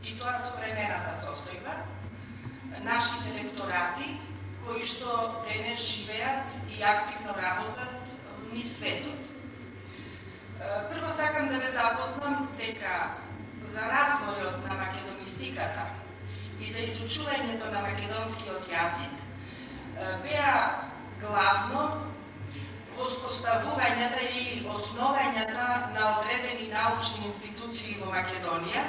и тоа современата состојба, нашите лекторати, кои што денес живеат и активно работат низ светот. Прво сакам да ве запознам дека за развојот на македонистиката и за изучувањето на македонскиот јазик беа главно воспоставувањата или основањата на одредени научни институции во Македонија,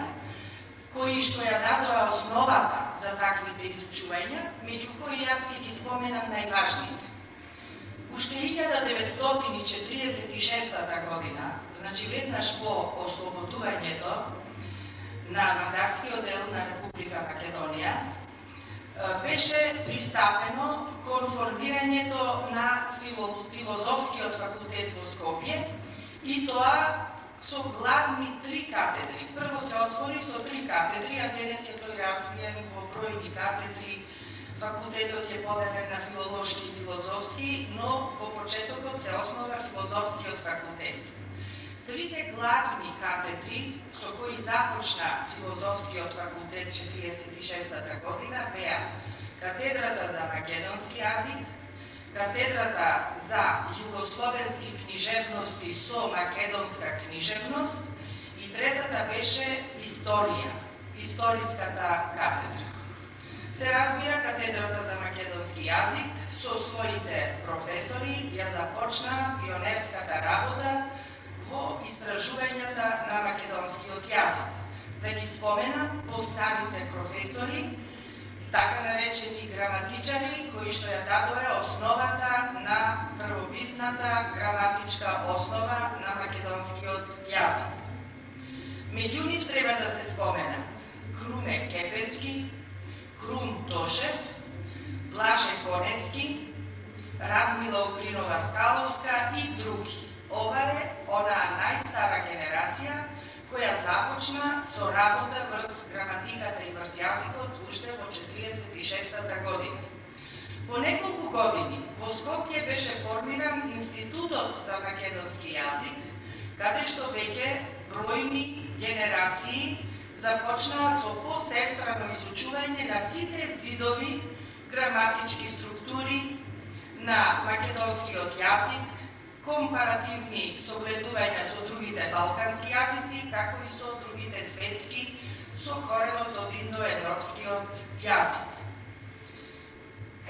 кои што ја дадоа основата за таквите изучувања, меѓу кои јас ќе ги споменам најважните. Уште 1946 година, значи веднаш по ослободувањето на Вардарскиот дел на Република Македонија, беше пристапено кон формирањето на филозофскиот факултет во Скопје и тоа со главни 3 катедри. Прво се отвори со 3 катедри, а денес е тој развиен во бројни катедри. Факултетот е поделен на филолошки и филозофски, но во почетокот се основа филозофскиот факултет. Трите главни катедри со кои започна филозофскиот факултет 1946 година беа катедрата за македонски јазик, катедрата за југословенски книжевности со македонска книжевност и третата беше историја, историската катедра. Се разбира, катедрата за македонски јазик со своите професори ја започна пионерската работа во истражувањата на македонскиот јазик. Да ги споменам постарите професори, така наречени граматичари, кои што ја дадоа основата на првобитната граматичка основа на македонскиот јазик. Меѓу нив треба да се споменат Круме Кепески, Крум Тошев, Блаже Конески, Радмила Укринова Скаловска и други. Ова е онаа најстара генерација која започна со работа врз граматиката и врз јазикот уште во 1946 година. По неколку години во Скопје беше формиран Институтот за македонски јазик, каде што веќе бројни генерации започнаа со посестрано изучување на сите видови граматички структури на македонскиот јазик, компаративни согледувања со другите балкански јазици, како и со другите светски, со коренот од индоевропскиот јазик.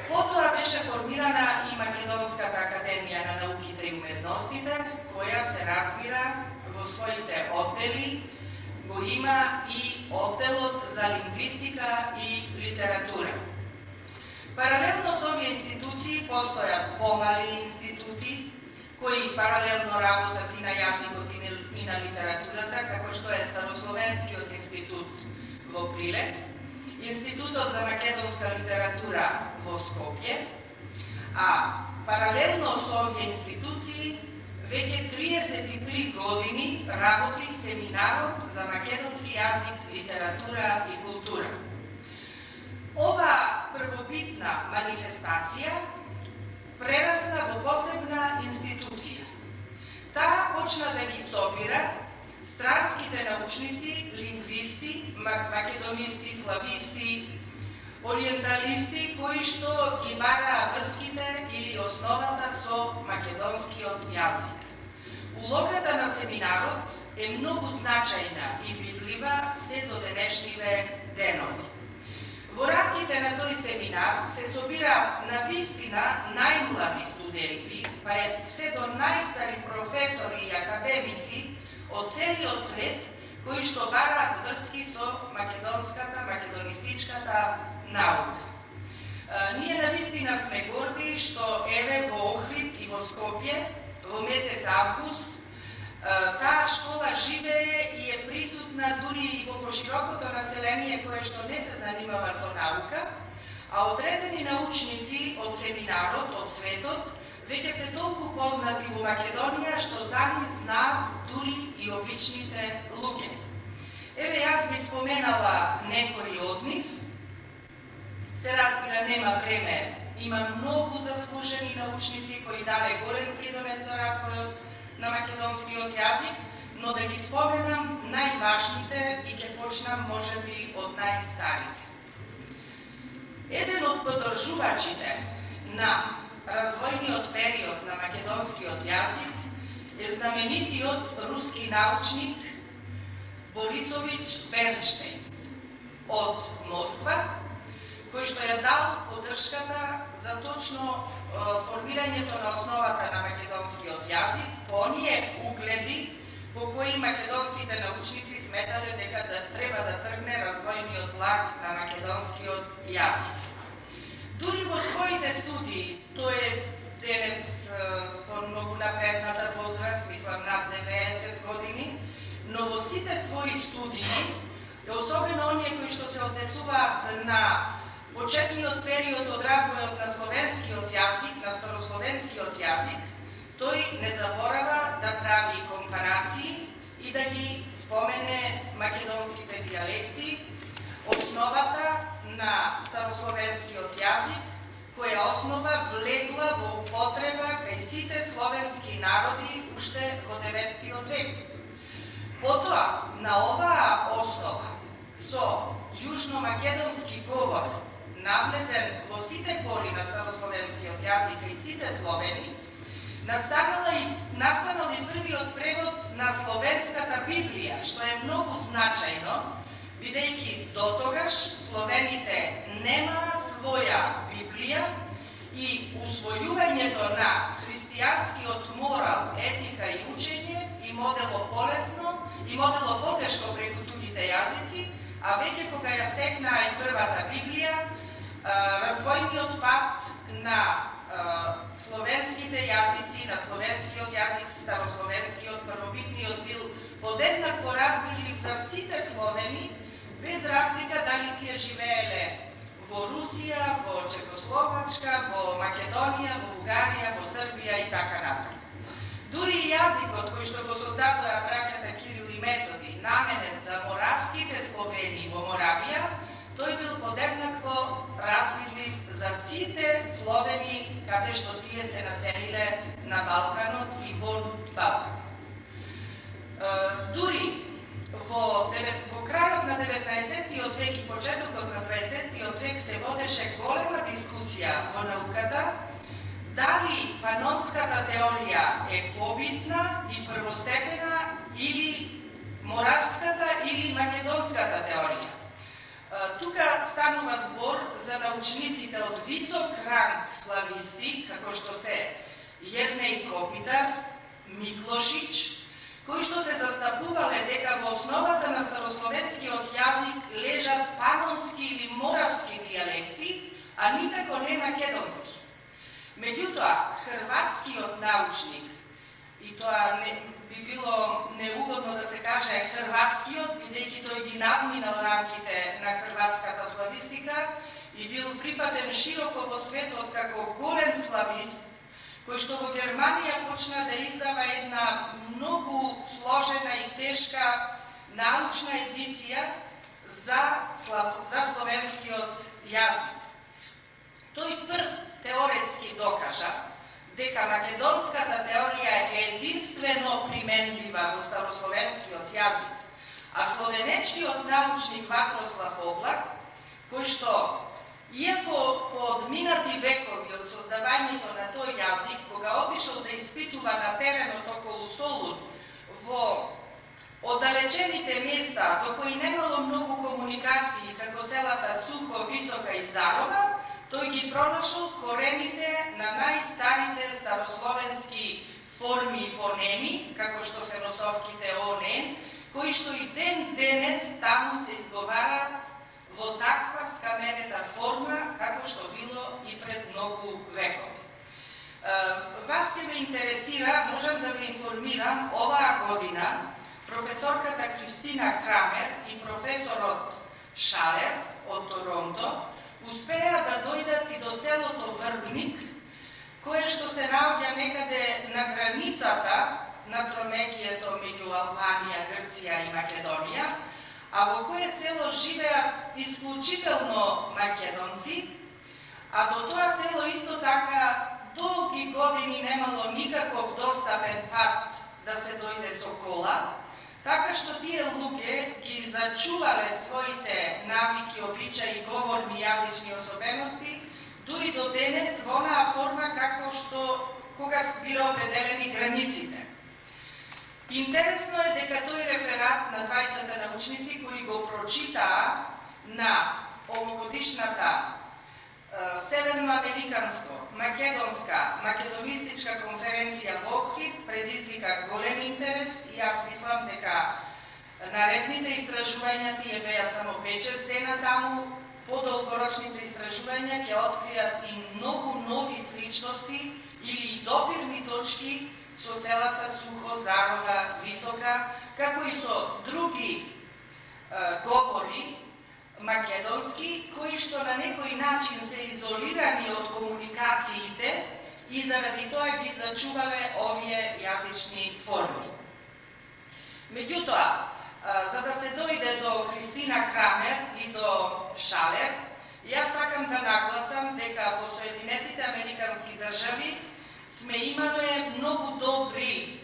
Потоа беше формирана и Македонската академија на науките и уметностите, која се разбира во своите оддели, го има и одделот за лингвистика и литература. Паралелно со овие институции постојат помали институти, кои паралелно работат и на јазикот и на литературата, како што е Старословенскиот институт во Прилеп, Институтот за македонска литература во Скопје, а паралелно со овие институции веќе 33 години работи семинарот за македонски јазик, литература и култура. Ова првобитна манифестација прерасна во посебна институција. Таа почна да ги собира странските научници, лингвисти, македонисти, слависти, ориенталисти, кои што ги бараа врските или основата со македонскиот јазик. Улогата на семинарот е многу значајна и видлива се до денешниве денови. Во рамките на тој семинар се собира навистина најмлади студенти, па се до најстари професори и академици од целиот свет, кои што бараат врски со македонската, македонистичката наука. Ние навистина сме горди што еве во Охрид и во Скопје во месец август таа школа живее и е присутна дури и во поширокото население кое што не се занимава со наука, а одредени научници од семинарот, од светот, веќе се толку познати во Македонија што за нив знаат дури и обичните луѓе. Еве јас би споменала некои од нив. Се разбира, нема време, има многу заслужени научници кои дале голем придонес за развојот на македонскиот јазик, но да ги споменам најважните и ќе почнам можеби од најстарите. Еден од поддржувачите на развојниот период на македонскиот јазик е знаменитиот руски научник Борисович Бернштейн од Москва, кој што ја дал поддршката за точно формирањето на основата на македонскиот јазик по оние угледи по кои македонските научници сметале дека треба да тргне развојниот лак на македонскиот јазик. Дури во своите студии, тој е денес по многу напредната возраст, мислам над 90 години, но во сите своји студии, особено оние кои што се однесуваат на почетниот период од развојот на словенскиот јазик, на старословенскиот јазик, тој не заборава да прави компарации и да ги спомене македонските диалекти, основата на старословенскиот јазик, која основа влегла во употреба кај сите словенски народи уште во 9 век. Потоа, на оваа основа, со јужномакедонски говор, навлезен во сите пори на старословенскиот јазик и сите словени, настанал и првиот превод на словенската Библија, што е многу значајно, бидејќи дотогаш словените немаа своја Библија и усвојувањето на христијанскиот морал, етика и учење и модело полесно и модело потешко преку туѓите јазици, а веќе кога ја стекнаа и првата Библија, развојниот пат на словенските јазици, на словенскиот јазик, старословенскиот, првобитниот бил подеднакво разбирлив за сите словени, без разлика дали тие живееле во Русија, во Чехословачка, во Македонија, во Бугарија, во Србија и така натаму. Дури и јазикот кој што го создадоа браќата Кирил и Методи, наменет за моравските словени во Моравија, тој бил подеднакво разбирлив за сите словени каде што тие се населиле на Балканот и вон Балканот. Дури во крајот на 19 век и почетокот на 20 век се водеше голема дискусија во науката дали панонската теорија е побитна и првостепена или моравската или македонската теорија. Тука станува збор за научниците од висок ранг слависти, како што се Јернеј Копитар, Миклошич, кои што се застапувале дека во основата на старословенскиот јазик лежат панонски или моравски диалекти, а никако не македонски. Меѓутоа, хрватскиот научник, и тоа би било неугодно да се каже хрватскиот, бидејќи тој ги надминал рамките на хрватската славистика и бил прифатен широко во светот како голем славист, кој што во Германија почна да издава една многу сложена и тешка научна едиција за словенскиот јазик. Тој прв теоретски докажа дека македонската теорија е единствено применлива во старословенскиот јазик, а словенечкиот научник Ватрослав Облак, кој што, иако по одминати векови од создавањето на тој јазик, кога отишол да испитува на теренот околу Солун, во оддалечените места до кои немало многу комуникации, како селата Сухо, Висока и Зарова, тој ги пронашол корените на најстарите старословенски форми и фонеми, како што се носовките ОНН, кои што и ден денес таму се изговараат во таква скаменета форма, како што било и пред многу векови. Вас ќе ме интересира, можам да ве информирам, оваа година професорката Кристина Крамер и професорот Шалер од Торонто успеа да дојдат и до селото Врбник, кое што се наоѓа некаде на границата на тромегието меѓу Албанија, Грција и Македонија, а во кое село живеат исклучително македонци, а до тоа село исто така долги години немало никаков достапен пат да се дојде со кола, така што тие луѓе ги зачувале своите навики, обичаи, говорни јазични особености, дури до денес во онаа форма како што кога биле определени границите. Интересно е дека тој реферат на двајцата научници кои го прочитаа на овогодишната Северноамериканско-македонска македонистичка конференција во Охрид предизвика голем интерес и јас мислам дека наредните истражувања, тие беа само 5-6 дена таму, подолгорочните истражувања ќе откријат и многу нови сличности или допирни точки со селата Сухо, Зарова, Висока, како и со други говори македонски, кои што на некој начин се изолирани од комуникациите и заради тоа ги зачувале овие јазични форми. Меѓутоа, за да се дојде до Кристина Крамер и до Шалер, јас сакам да нагласам дека во Соединетите Американски држави сме имале многу добри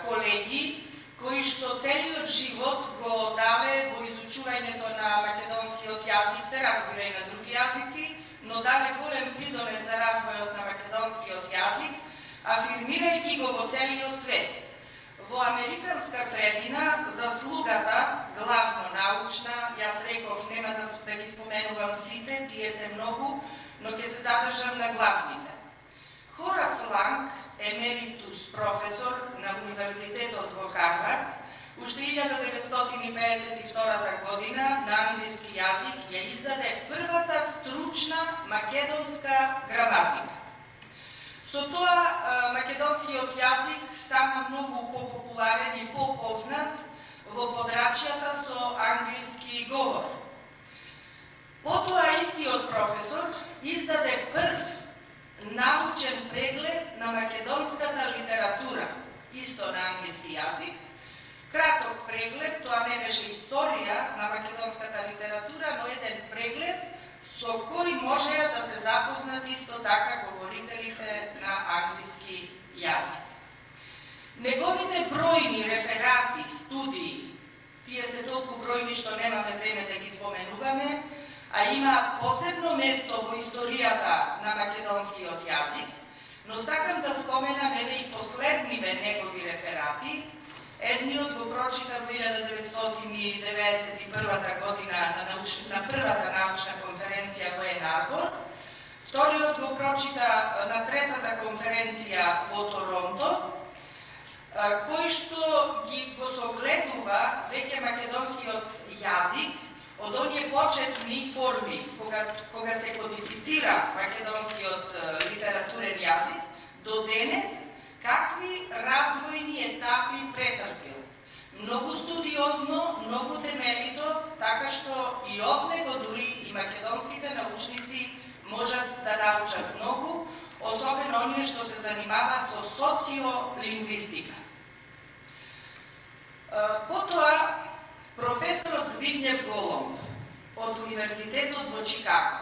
колеги кои што целиот живот го дале во изучувањето на македонскиот јазик, се разбира и на други јазици, но дале голем придонес за развојот на македонскиот јазик, афирмирајќи го во целиот свет. Во американска средина заслугата, главно научна, јас реков нема да ги споменувам сите, тие се многу, но ќе се задржам на главните. Хорас Ланг, емеритус професор на Универзитетот во Харвард, уште 1952 година на англиски јазик ја издаде првата стручна македонска граматика. Со тоа македонскиот јазик стана многу попопуларен и попознат во подрачјата со англиски говор. Потоа истиот професор издаде прв научен преглед на македонската литература, исто на англиски јазик. Краток преглед, тоа не беше историја на македонската литература, но еден преглед со кој можеа да се запознат исто така говорителите на англиски јазик. Неговите бројни реферати, студии, тие се толку бројни што немаме време да ги споменуваме, а имаат посебно место во историјата на македонскиот јазик, но сакам да споменам еве и последниве негови реферати. Едниот го прочита во 1991 година на првата научна конференција во Ен Арбор, вториот го прочита на третата конференција во Торонто, кој што го согледува веќе македонскиот јазик од оние почетни форми, кога се кодифицира македонскиот литературен јазик, до денес, какви развојни етапи претрпил. Многу студиозно, многу темелито, така што и од него дури и македонските научници можат да научат многу, особено оние што се занимаваат со социолингвистика. Потоа, професорот Збигнев Голомб од Универзитетот во Чикаго,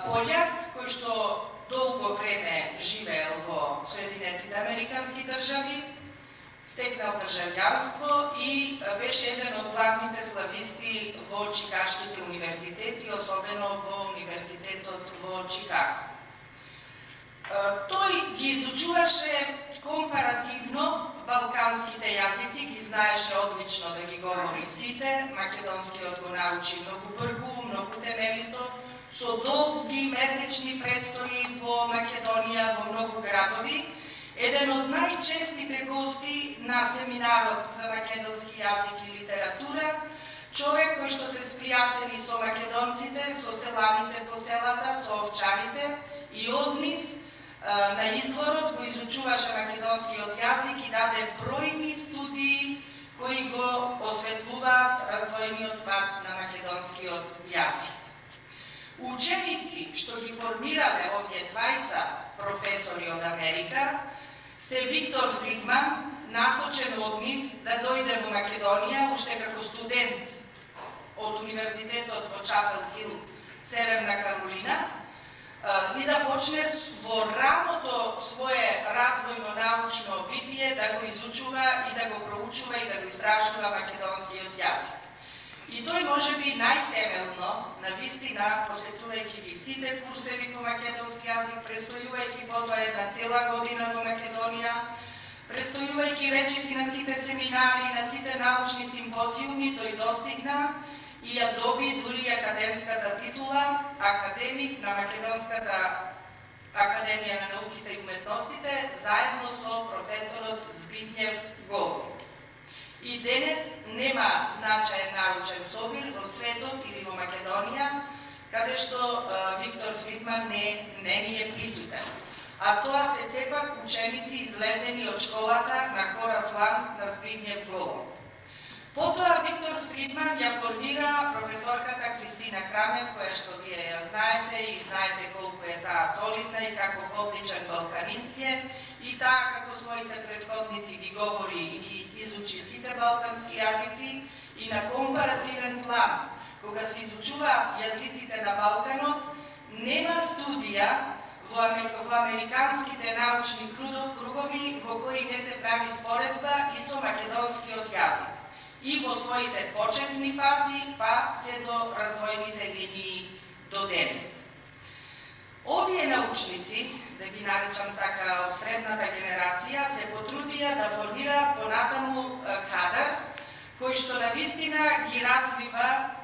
пољак кој што долго време живеел во Соединетите Американски држави, стекнал државјанство и беше еден од главните слависти во чикашките универзитети, особено во Универзитетот во Чикаго. Тој ги изучуваше компаративно балканските јазици, ги знаеше одлично да ги говори сите, македонскиот го научи многу бргу, многу темелито, со долги месечни престои во Македонија, во многу градови, еден од најчестите гости на семинарот за македонски јазик и литература, човек кој што се спријатели со македонците, со селаните по селата, со овчарите и од нив на изворот го изучуваше македонскиот јазик и даде бројни студии кои го осветлуваат развојниот пат на македонскиот јазик. Ученици што ги формирале овие двајца професори од Америка се Виктор Фридман, насочен од нив да дојде во Македонија уште како студент од Универзитетот во Чапел Хил, Северна Каролина, и да почне во раното свое развојно научно битие да го изучува и да го проучува и да го истражува македонскиот јазик. И тој може би најтемелно, навистина, посетувајќи ги сите курсеви по македонски јазик, престојувајќи потоа една цела година во Македонија, престојувајќи речиси на сите семинари, на сите научни симпозиуми, тој достигна и ја доби дури академската титула, академик на Македонската Академија на науките и уметностите, заедно со професорот Збигњев Голов. И денес нема значаен научен собир во светот или во Македонија, каде што Виктор Фридман не ни е присутен. А тоа се сепак ученици излезени од школата на Хораслан на Збигњев Голов. Потоа Виктор Фридман ја формира професорката Кристина Крамер, која што вие ја знаете и знаете колку е таа солидна и каков одличен балканист е, и таа како своите предходници ги говори и ги изучи сите балкански јазици, и на компаративен план, кога се изучуваат јазиците на Балканот, нема студија во американските научни кругови во кои не се прави споредба и со македонскиот јазик, и во своите почетни фази, па се до развојните линии до денес. Овие научници, да ги наречам така од средната генерација, се потрудија да формираат понатаму кадар, кој што навистина ги развива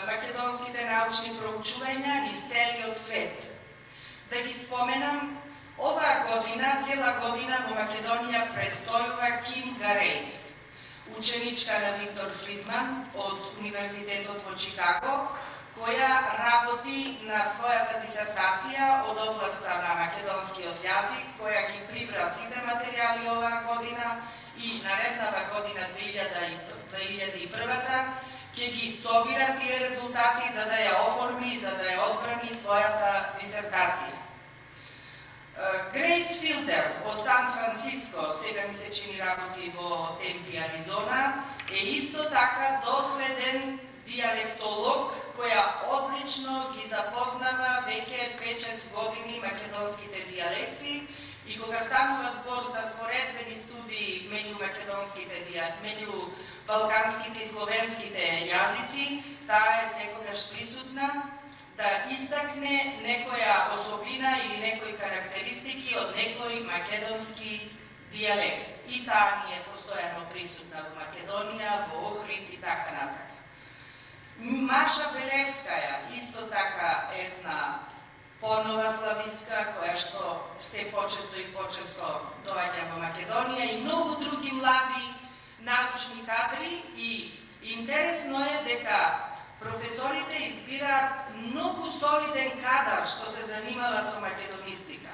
македонските научни проучувања низ целиот свет. Да ги споменам, оваа година, цела година во Македонија престојува Ким Гарејс, ученичка на Виктор Фридман од Универзитетот во Чикаго, која работи на својата дисертација од областа на македонскиот јазик, која ги прибра сите материјали оваа година и нареднава година 2001 ќе ги собира тие резултати за да ја оформи, за да ја одбрани својата дисертација. Грейс Филдер од Сан Франциско, сега ми се чини работи во Темпи, Аризона, е исто така доследен диалектолог која одлично ги запознава веќе 5-6 години македонските диалекти, и кога станува збор за споредбени студии меѓу балканските и словенските јазици, таа е секогаш присутна да истакне некоја особина или некои карактеристики од некој македонски диалект. И таа ни е постојано присутна во Македонија, во Охрид и така натака. Маша Белевскаја, исто така една понова славистка, која што се почесто и почесто доаѓа во Македонија, и многу други млади научни кадри, и интересно е дека професорите избираат многу солиден кадар што се занимава со македонистика.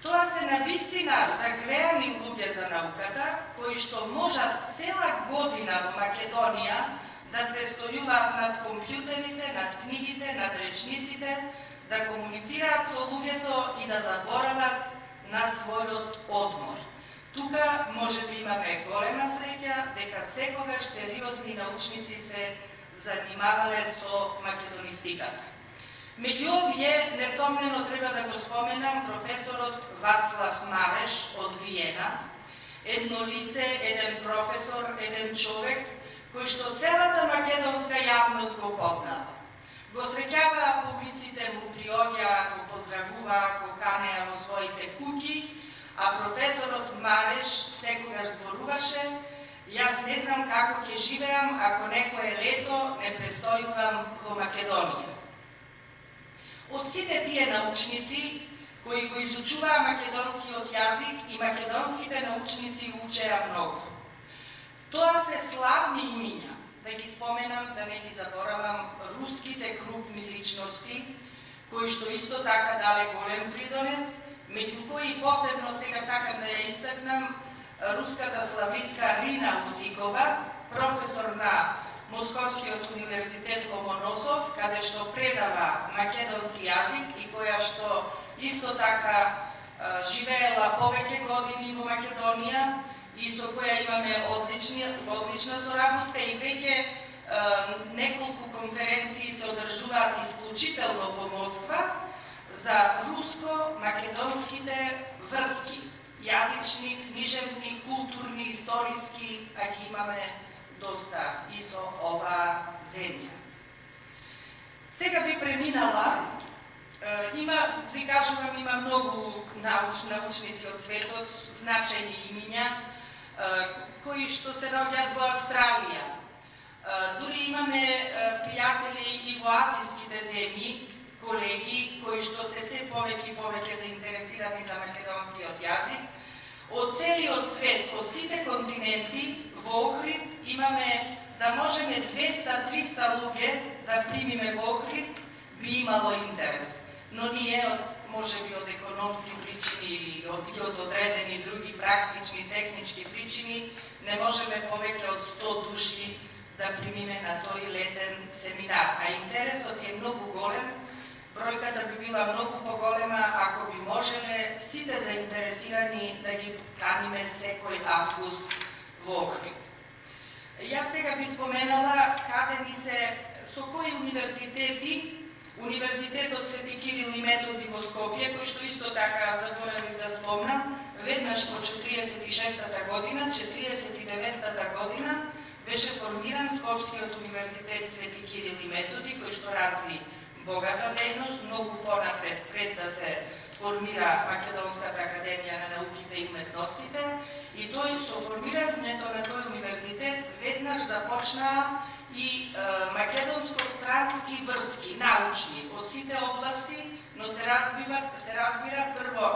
Тоа се навистина загреани луѓе за науката, кои што можат цела година во Македонија да престојуваат над компјутерите, над книгите, над речниците, да комуницираат со луѓето и да заборават на својот одмор. Тука може би имаме голема среќа дека секогаш сериозни научници се занимавале со македонистиката. Меѓу овие, несомнено треба да го споменам професорот Вацлав Мареш од Виена, едно лице, еден професор, еден човек, кој што целата македонска јавност го познава. Го среќаваа публиците, му приоѓаа, го поздравуваа, го канеа во своите куќи, а професорот Мареш секогаш зборуваше: јас не знам како ќе живеам ако некое лето не престојувам во Македонија. Од сите тие научници кои го изучуваа македонскиот јазик, и македонските научници учеа многу. Тоа се славни имиња, да ги споменам, да не ги заборавам, руските крупни личности, кои што исто така дале голем придонес, меѓу кои посебно сега сакам да ја истакнам руската славистка Рина Усикова, професор на Московскиот универзитет Ломоносов, каде што предава македонски јазик и која што исто така живеела повеќе години во Македонија и со која имаме одлична соработка, и веќе неколку конференции се одржуваат исклучително во Москва за руско-македонските врски, јазични, книжевни, културни, историски имаме доста и со ова земја. Сега би преминала, ви кажувам, има многу научници од светот, значајни имиња, кои што се наоѓаат во Австралија. Дури имаме пријатели и во азиските земји, колеги, кои што се повеќе и повеќе заинтересирани за македонскиот јазик. Од целиот свет, од сите континенти, во Охрид имаме да можеме 200-300 луѓе да примиме во Охрид, би имало интерес. Но ние, можеби од економски причини или од одредени други практични, технички причини, не можеме повеќе од 100 души да примиме на тој летен семинар. А интересот е многу голем, бројката би била многу поголема ако би можеле сите заинтересирани да ги каниме секој август во Охрид. Јас сега би споменала каде ни се, со кои универзитети, Универзитетот Свети Кирил и Методи во Скопје, кој што исто така заборавив да спомнам, веднаш по 46-та година, 49-та година, беше формиран Скопскиот универзитет Свети Кирил и Методи, кој што разви богата дејност, многу понапред, пред да се формира Македонската академија на науките и уметностите, и тој со формирањето на тој универзитет веднаш започнаа и македонско-странски врски, научни, од сите области, но се разбира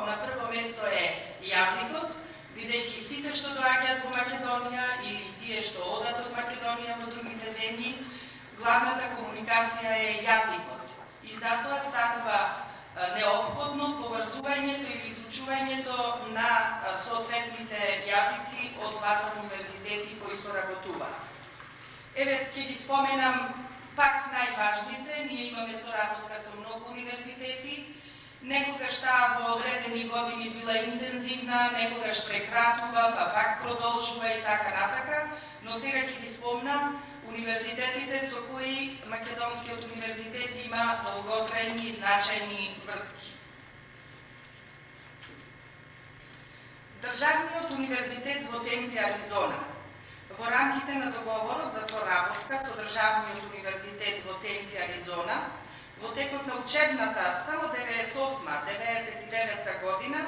на прво место е јазикот, бидејќи сите што доаѓаат во Македонија или тие што одат од Македонија во другите земји, главната комуникација е јазикот. И затоа станува неопходно поврзувањето или изучувањето на соодветните јазици од двата универзитети кои соработуваат. Еве, ќе ги споменам пак најважните. Ние имаме соработка со многу универзитети. Некогаш таа во одредени години била интензивна, некогаш прекратува, па пак продолжува и така натака, но сега ќе ги спомнам универзитетите со кои Македонскиот универзитет има долготрајни и значајни врски. Државниот универзитет во Темпи, Аризона. Во рамките на договорот за соработка со Државниот универзитет во Темпи, Аризона, во текот на учебната само 98-99 година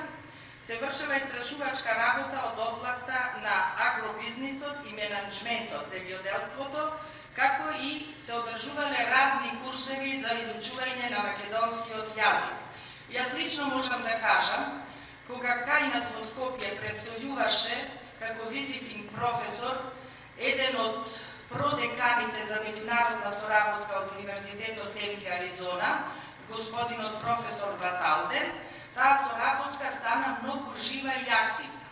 се вршела истражувачка работа од областа на агробизнисот и менеджментот, земјоделството, како и се одржувале разни курсеви за изучување на македонскиот јазик. Јас лично можам да кажам, кога кај нас во Скопје престојуваше како визитинг професор еден од продеканите за меѓународна соработка од Универзитетот Темпи, Аризона, господинот професор Баталден, таа соработка стана многу жива и активна.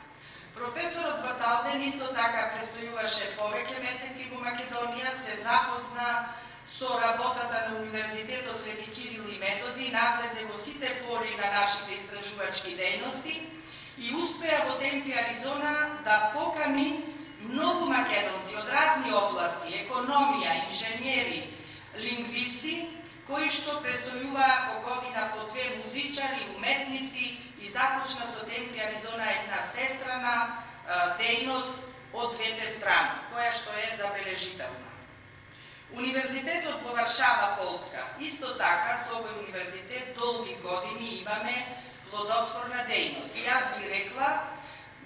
Професорот Баталден исто така престојуваше повеќе месеци во Македонија, се запозна со работата на Универзитетот Свети Кирил и Методи, навлезе во сите пори на нашите истражувачки дејности и успеа во Темпи, Аризона да покани многу македонци од разни области, економија, инженери, лингвисти, кои што престојуваа по година по две музичари, уметници и започна со Темпи, Аризона една сестрана дејност од двете страни, која што е забележителна. Универзитетот во Варшава, Полска. Исто така, со овој универзитет долги години имаме плодотворна дејност. Јас би рекла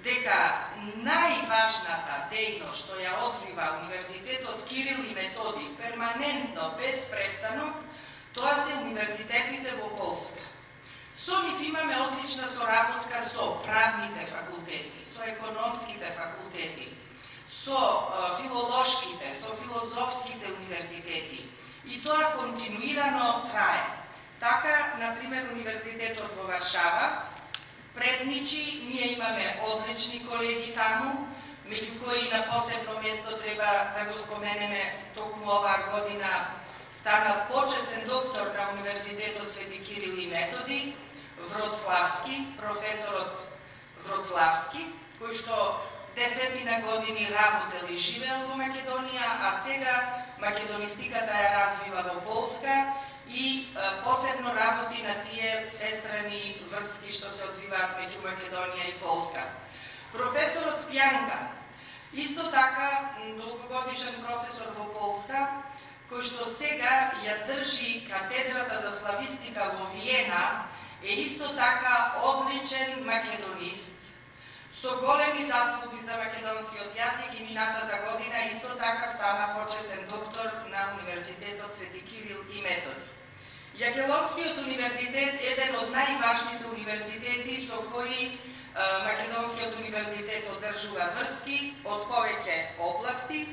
дека најважната дејност што ја одвива Универзитетот Кирил и Методи перманентно, без престанок, тоа се универзитетите во Полска. Со нив имаме одлична соработка со правните факултети, со економските факултети, со филолошките, со филозофските универзитети. И тоа континуирано трае. Така, например, Универзитетот во Варшава предничи, ние имаме одлични колеги таму, меѓу кои на посебно место треба да го споменеме токму оваа година стана почесен доктор на Универзитетот Свети Кирил и Методи, Вроцлавски, професорот Вроцлавски, кој што десетина години работел и живеел во Македонија, а сега македонистиката ја развива во Полска и посебно работи на тие сестрани врски што се одвиваат меѓу Македонија и Полска. Професорот Пјанка Исто така, долгогодишен професор во Полска, кој што сега ја држи катедрата за славистика во Виена, е исто така одличен македонист, со големи заслуги за македонскиот јазик и минатата година исто така стана почесен доктор на Универзитетот Свети Кирил и Методи. Јагелонскиот универзитет е еден од најважните универзитети со кои Македонскиот универзитет одржува врски од повеќе области,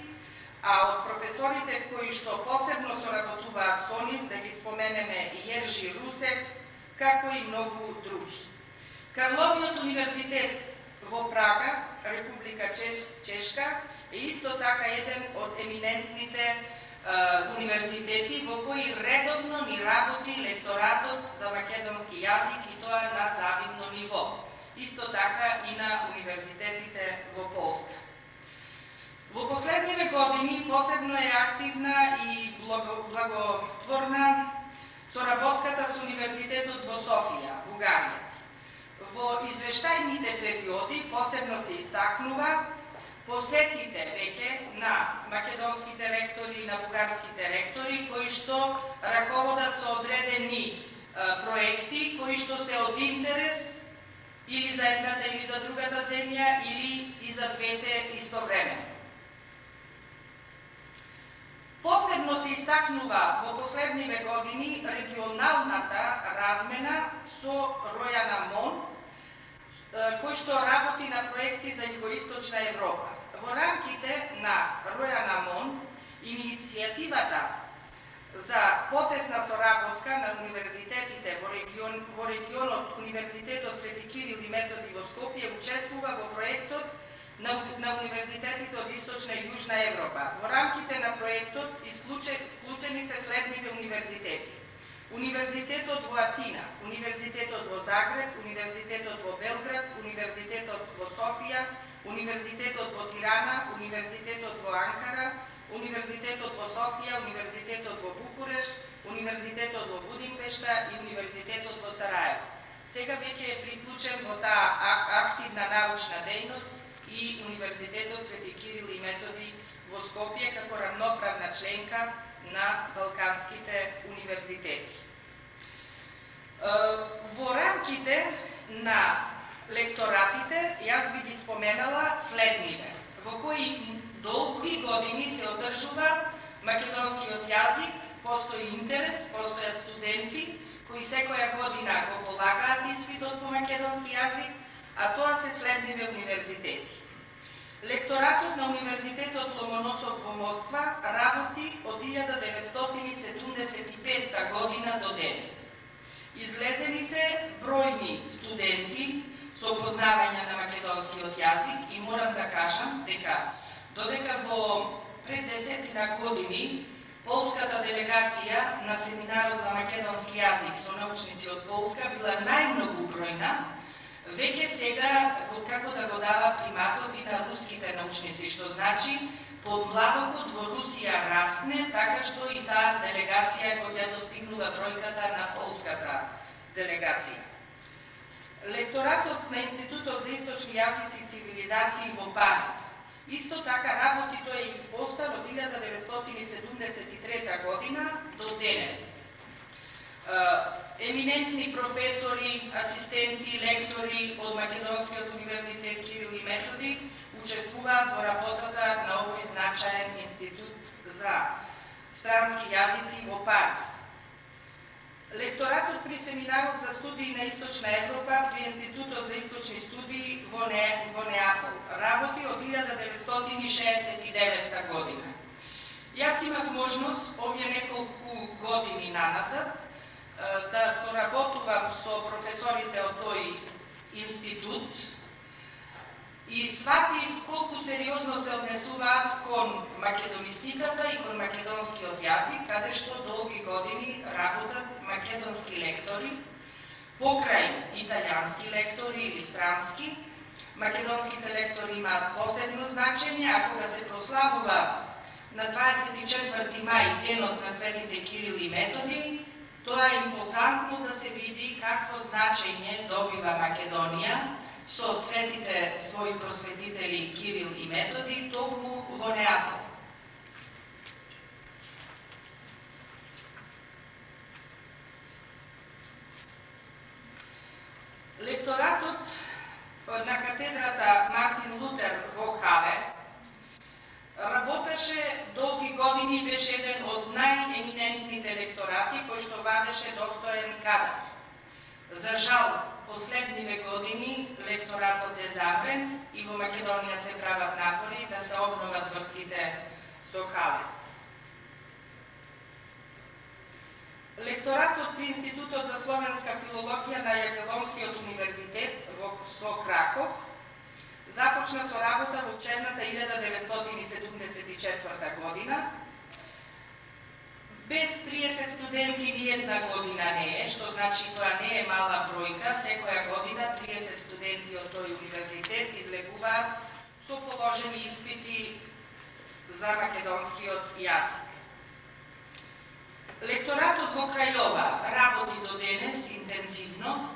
а од професорите кои што посебно соработуваат со нив, да ги споменеме Јержи Русев, како и многу други. Карловиот универзитет во Прага, Република Чешка, е исто така еден од еминентните универзитети во кои редовно ни работи лекторатот за македонски јазик и тоа на завидно ниво. Исто така и на универзитетите во Полска. Во последниве години посебно е активна и благотворна соработката со Универзитетот во Софија, Бугарија. Во извештајните периоди посебно се истакнува посетите веќе на македонските ректори и на бугарските ректори, кои што раководат со одредени проекти, кои што се од интерес или за едната или за другата земја, или и за двете истовремено. Посебно се истакнува во последниве години регионалната размена со Ројана Мон, кој што работи на проекти за Југоисточна Европа. Во рамките на Ројана Мон, иницијативата за потесна соработка на универзитетите во регионот Универзитетот Свети Кирил и Методи во Скопје учествува во проектот на универзитетите од Источна и Јужна Европа. Во рамките на проектот исклучени се следниве универзитети: Универзитетот во Атина, Универзитетот во Загреб, Универзитетот во Белград, Универзитетот во Софија, Универзитетот во Тирана, Универзитетот во Анкара, Универзитетот во Софија, Универзитетот во Букуреш, Универзитетот во Будимпешта и Универзитетот во Сараево. Сега веќе е приклучен во таа активна научна дејност и Универзитетот Свети Кирил и Методи во Скопје како рамноправна членка на Балканските универзитети. Во рамките на лекторатите, јас би ги споменала следниве, во кои долги години се одржува македонскиот јазик, постои интерес, постојат студенти кои секоја година го полагаат испитот по македонски јазик, а тоа се следниве универзитети. Лекторатот на Универзитетот Ломоносов во Москва работи од 1975 година до денес. Излезени се бројни студенти со познавање на македонскиот јазик и морам да кажам дека додека во пред 10 години полската делегација на семинарот за македонски јазик со научници од Полска била најмногу бројна, веќе сега како да го дава приматот и на руските научници, што значи подмладокот во Русија расне, така што и таа делегација која достигнува бројката на полската делегација. Лекторатот на Институтот за источни јазици и цивилизации во Париз исто така работи, тој е постар од 1973 година до денес. Еминентни професори, асистенти, лектори од Македонскиот универзитет Кирил и Методи учествуваат во работата на овој значаен институт за странски јазици во Париз. Лекторатот при семинарот за студии на Источна Европа при Институтот за источни студии во Неапол работи од 1969 година. Јас имав можност овие неколку години наназад да соработувам со професорите од тој институт и сватив колку сериозно се однесуваат кон македонистиката и кон македонскиот јазик, каде што долги години работат македонски лектори, покрај италијански лектори или странски. Македонските лектори имаат посебно значење, а кога се прославува на 24 мај денот на светите Кирил и Методи, тоа е импозантно да се види какво значење добива Македонија со светите своји просветители Кирил и Методи токму во Неапол. Лекторатот на катедрата Мартин Лутер во Хале работеше долги години и беше еден од најеминентните лекторати кој што вадеше достоен кадар. За жал, последниве години лекторатот е забрен и во Македонија се прават напори да се обноват врските со Хале. Лекторатот при Институтот за словенска филологија на Јакелонскиот универзитет во Краков започна со работа во учебната 1974 година. Без 30 студенти ни една година не е, што значи тоа не е мала бројка. Секоја година 30 студенти од тој универзитет излегуваат со положени испити за македонскиот јазик. Лекторатот во Крајова работи до денес интензивно.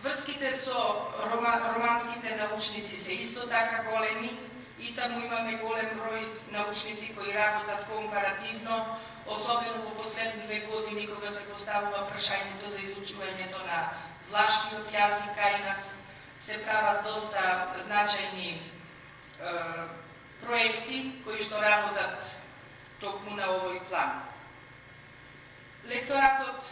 Врските со романските научници се исто така големи и таму имаме голем број научници кои работат компаративно, особено во последниве години кога се поставува прашањето за изучувањето на влашкиот јазик, кај нас се прават доста значајни проекти кои што работат токму на овој план. Лекторатот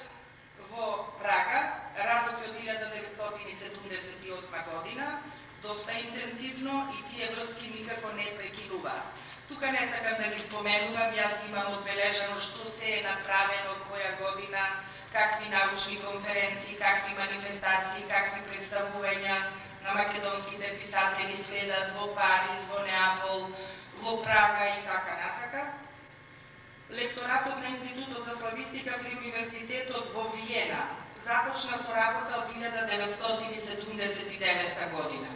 во Прага работи од 1978 година, доста интензивно и тие врски никако не прекинуваат. Тука не сакам да ги споменувам, јас ги имам одбележано што се е направено која година, какви научни конференции, какви манифестации, какви представувања на македонските писатели следат во Париз, во Неапол, во Прага и така натака. Лекторатот на Институтот за славистика при Универзитетот во Виена започна со работа од 1979 година.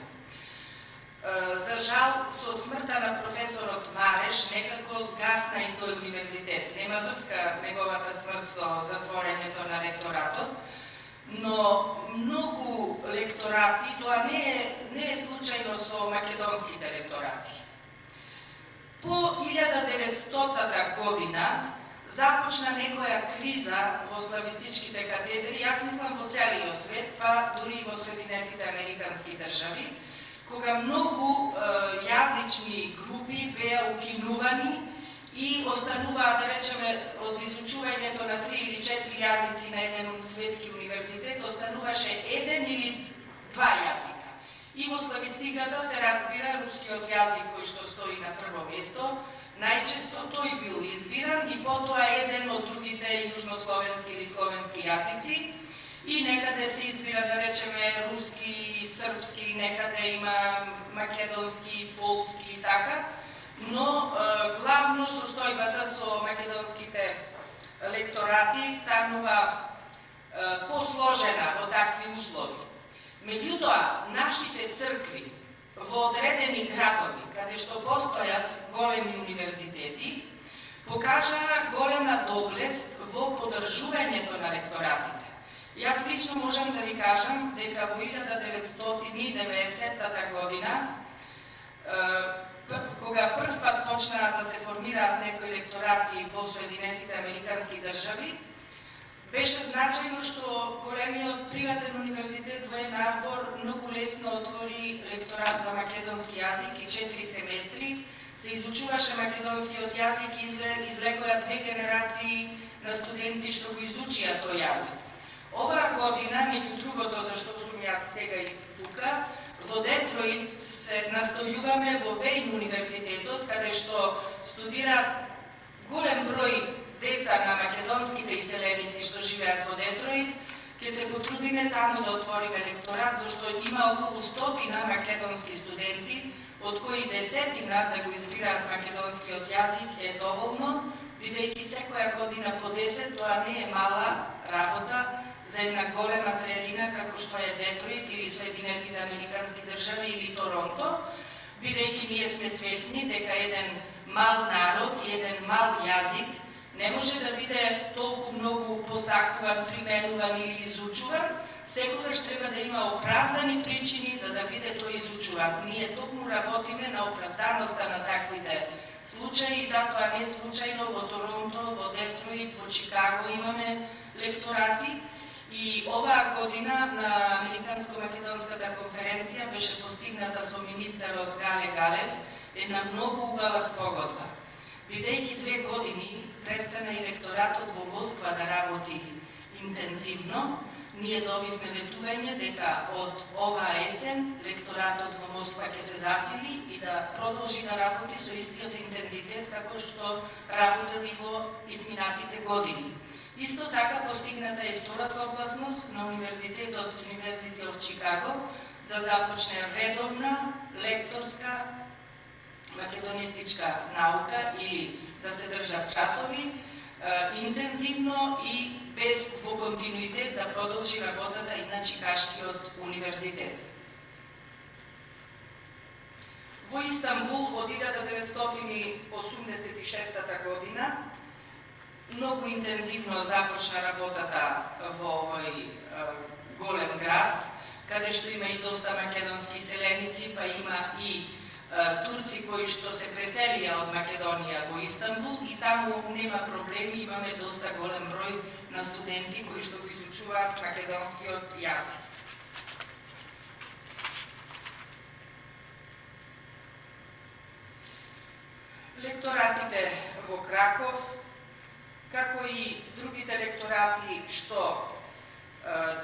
За жал, со смртта на професорот Мареш некако згасна и тој универзитет. Нема врска неговата смрт со затворењето на лекторатот, но многу лекторати, тоа не е случајно со македонските лекторати. По 1900 година започна некоја криза во славистичките катедри, јас мислам во целиот свет, па дури и во Соединетите Американски држави, кога многу јазични групи беа укинувани и остануваа, да речеме, од изучувањето на 3 или 4 јазици на еден светски универзитет, остануваше еден или два јазика. И во славистиката се разбира рускиот јазик кој што стои на прво место, најчесто тој бил избиран и потоа еден од другите јужнословенски или словенски јазици и некаде се избира, да речеме, руски, српски, некаде има македонски, полски и така, но главно состојбата со македонските лекторати станува посложена во такви услови. Меѓутоа, нашите цркви во одредени градови, каде што постојат големи универзитети, покажаа голема доблест во поддржувањето на лекторатите. Јас лично можам да ви кажам дека во 1990 година, кога прв пат почнаа да се формираат некои лекторати во Соединетите Американски држави, беше значајно што големиот приватен универзитет во Ен Арбор многу лесно отвори лекторат за македонски јазик и 4 семестри се изучуваше македонскиот јазик и излегоа 2 генерации на студенти што го изучија тој јазик. Оваа година, меѓу другото зашто сум јас сега и тука, во Детройт се настојуваме во Вејн универзитетот, каде што студираат голем број деца на македонските иселеници што живеат во Детройт, ќе се потрудиме таму да отвориме лекторат, зашто има околу 100 македонски студенти, од кои 10 да го избираат македонскиот јазик е доволно, бидејќи секоја година по 10, тоа не е мала работа за една голема средина како што е Детройт или Соединетите Американски држави или Торонто, бидејќи ние сме свесни дека еден мал народ и еден мал јазик не може да биде толку многу посакуван, применуван или изучуван, секогаш треба да има оправдани причини за да биде тој изучуван. Ние токму работиме на оправданоста на таквите случаи и затоа не случајно во Торонто, во Детройт, во Чикаго имаме лекторати. И оваа година на Американско-македонската конференција беше постигната со министерот Гале Галев една многу убава спогодба. Бидејќи 2 години престана и лекторатот во Москва да работи интензивно, ние добивме ветување дека од оваа есен лекторатот во Москва ќе се засили и да продолжи да работи со истиот интензитет како што работели во изминатите години. Исто така постигната е втора согласност на Универзитетот University of Chicago да започне редовна лекторска македонистичка наука или да се држат часови интензивно и без во континуитет да продолжи работата и на Чикашкиот универзитет. Во Истанбул од 1986 година многу интензивно започна работата во овој голем град, каде што има и доста македонски селеници, па има и турци кои што се преселија од Македонија во Истанбул и таму нема проблеми, имаме доста голем број на студенти кои што го изучуваат македонскиот јазик. Лекторатите во Краков, како и другите лекторати што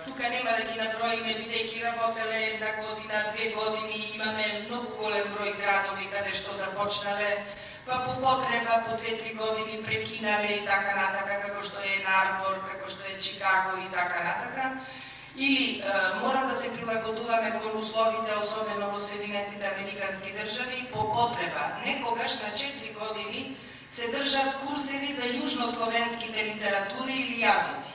тука нема да ги наброиме, бидејќи работеле 1 година, 2 години, имаме многу голем број градови каде што започнале, па по потреба по 2-3 години прекинале и така натака, како што е Нарбор, како што е Чикаго и така натака. Или мора да се прилагодуваме кон условите, особено во Соединетите Американски држави, по потреба. Некогаш на 4 години се држат курсеви за јужнословенските литератури или јазици.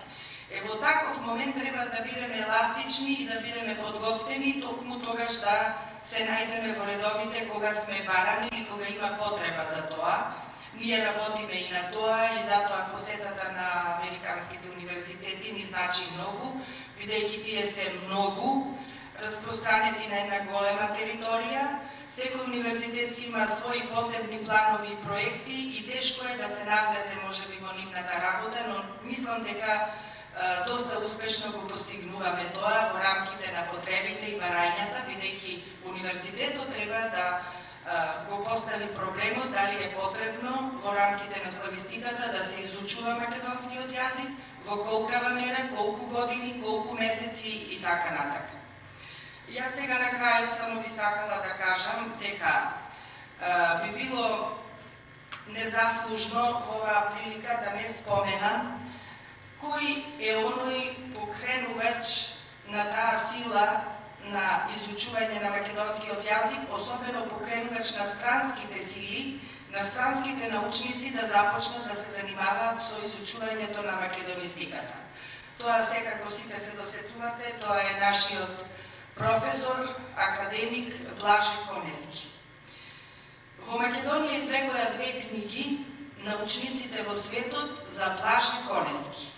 Во таков момент треба да бидеме еластични и да бидеме подготвени, токму тогаш да се најдеме во редовите кога сме барани или кога има потреба за тоа. Ние работиме и на тоа и затоа посетата на американските универзитети ни значи многу, бидејќи тие се многу распространети на една голема територија. Секој универзитет си има своји посебни планови и проекти и тешко е да се навлезе можеби во нивната работа, но мислам дека доста успешно го постигнуваме тоа во рамките на потребите и барањата, бидејќи универзитетот треба да го постави проблемот дали е потребно во рамките на славистиката да се изучува македонскиот јазик, во колкава мера, колку години, колку месеци и така натака. Јас сега на крајот само би сакала да кажам дека би било незаслужно во оваа прилика да не спомена кој е оној покренувач на таа сила на изучување на македонскиот јазик, особено покренувач на странските сили, на странските научници да започнат да се занимаваат со изучувањето на македонистиката. Тоа секако сите се досетувате, тоа е нашиот професор, академик Блаже Конески. Во Македонија излегоа 2 книги научниците во светот за Блаже Конески.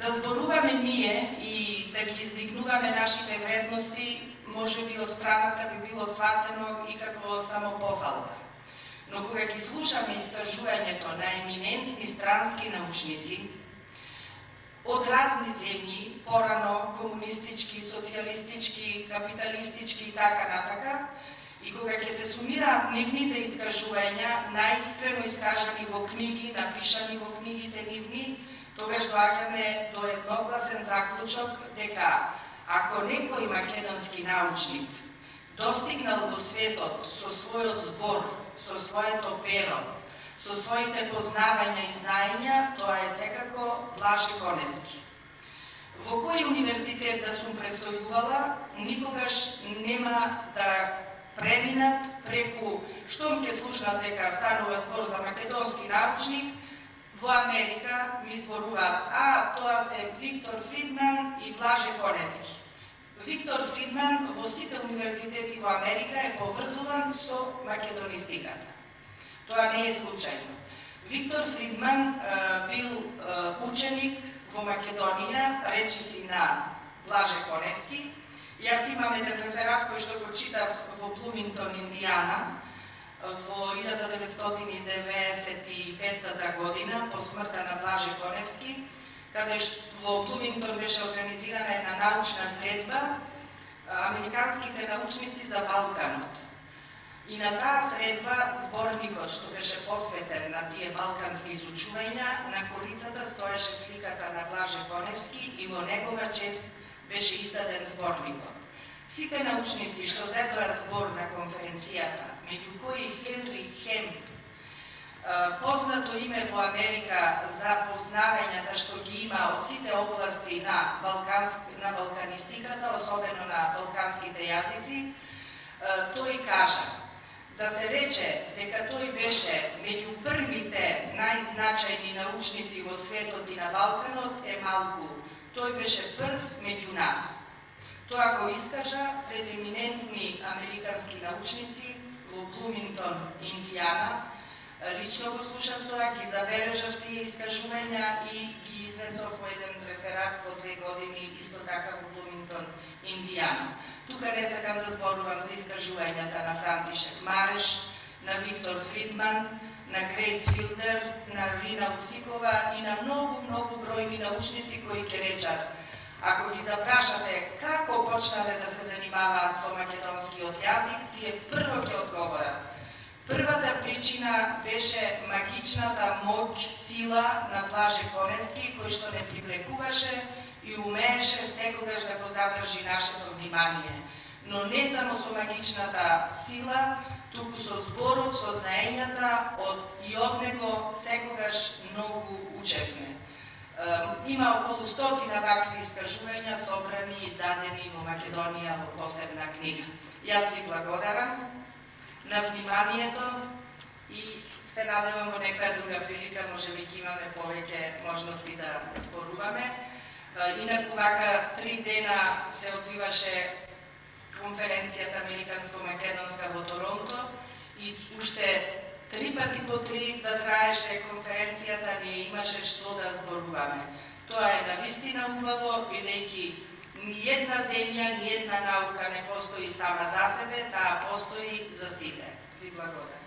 Да зборуваме ние и да ги издигнуваме нашите вредности, можеби од страната би било сватено и како само пофалба. Но кога ги слушаме искажувањето на еминентни странски научници од разни земји, порано комунистички, социјалистички, капиталистички и така натака, и кога ќе се сумираат нивните искажувања, наискрено искажани во книги, напишани во книгите нивни, тогаш доаѓаме до едногласен заклучок дека ако некој македонски научник достигнал во светот со својот збор, со своето перо, со своите познавања и знаења, тоа е секако Блаже Конески. Во кој универзитет да сум престојувала, никогаш нема да преминат преку штом ќе слушнат дека станува збор за македонски научник, во Америка ми зборуваат, тоа се Виктор Фридман и Блаже Конески. Виктор Фридман во сите универзитети во Америка е поврзуван со македонистиката. Тоа не е случајно. Виктор Фридман бил ученик во Македонија, речиси на Blaže Konevski. Јас имам еден реферат кој што го читав во Блумингтон, Индијана, во 1995 година, по смртта на Блаже Коневски, каде во Блумингтон беше организирана една научна средба американските научници за Балканот. И на таа средба зборникот што беше посветен на тие балкански изучувања, на корицата стоеше сликата на Блаже Коневски и во негова чест беше издаден зборникот. Сите научници што зедоа збор на конференцијата, меѓу кои Хенри Хемп, познато име во Америка за познавањата што ги има од сите области на балканистиката, особено на балканските јазици, тој кажа да се рече дека тој беше меѓу првите најзначајни научници во светот и на Балканот е малку. Тој беше прв меѓу нас. Тоа го искажа пред еминентни американски научници во Блумингтон, Индијана. Лично го слушав тоа, ги забележав тие искажувања и ги изнесов во еден реферат по 2 години, исто така во Блумингтон, Индијана. Тука не сакам да зборувам за искажувањата на Франтишек Мареш, на Виктор Фридман, на Грейс Филдер, на Рина Усикова и на многу бројни научници кои ќе речат: ако ги запрашате како почнале да се занимаваат со македонскиот јазик, тие прво ќе одговорат: првата причина беше магичната моќ, сила на Блаже Коневски, кој што не привлекуваше и умееше секогаш да го задржи нашето внимание. Но не само со магичната сила, туку со зборот, со знаењата и од него секогаш многу учевме. Има околу 100 вакви искажувања собрани и издадени во Македонија во посебна книга. Јас ви благодарам на вниманието и се надевам во некоја друга прилика, можеби ќе имаме повеќе можности да зборуваме. Инаку вака 3 дена се одвиваше конференцијата американско-македонска во Торонто и уште 3 пати по 3 да траеше конференцијата, ние имаше што да зборуваме. Тоа е навистина убаво, бидејќи ни една земја, ни една наука не постои сама за себе, таа постои за сите. Ви благодарам.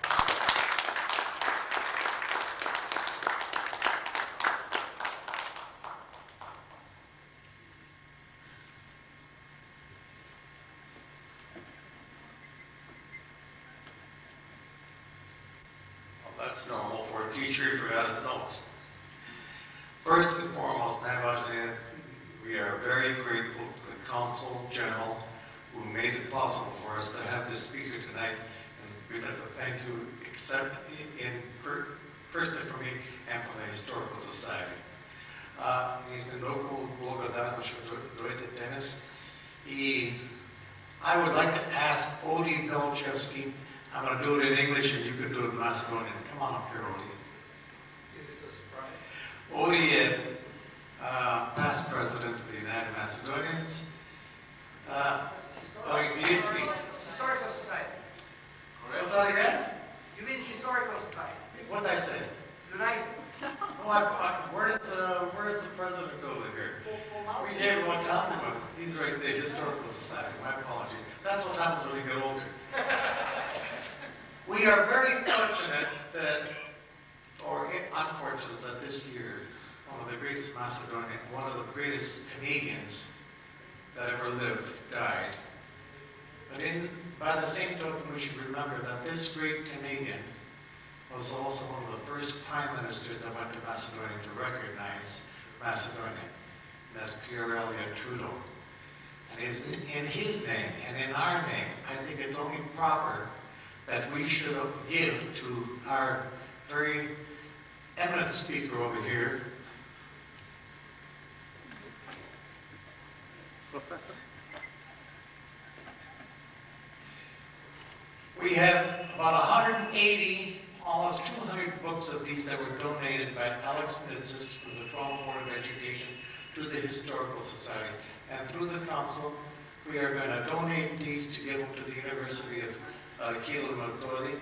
That's normal for a teacher who forgot his notes. First and foremost, Navajne, we are very grateful to the Consul General who made it possible for us to have this speaker tonight, and we'd like to thank you personally for me and for the Historical Society. I would like to ask Odi Belchevsky. I'm going to do it in English and you can do it in Macedonian. Come on up here, Odi. This is a surprise. Odi, past president of the United Macedonians. Historical Society. What's that again? You mean Historical Society? What did I say? United. Where's the president over here? We gave him one compliment. He's right there, Historical Society. My apology. That's what happens when you get older. We are very fortunate that, or unfortunate that this year, one of the greatest Macedonian, one of the greatest Canadians that ever lived, died. But by the same token, we should remember that this great Canadian was also one of the first prime ministers that went to Macedonia to recognize Macedonia. And that's Pierre Elliott Trudeau. And in his name and in our name, I think it's only proper that we should give to our very eminent speaker over here. Professor? We have about 180, almost 200 books of these that were donated by Alex Nitsis from the Toronto Board of Education to the Historical Society. And through the council, we are going to donate these to give them to the University of Kilo Notori.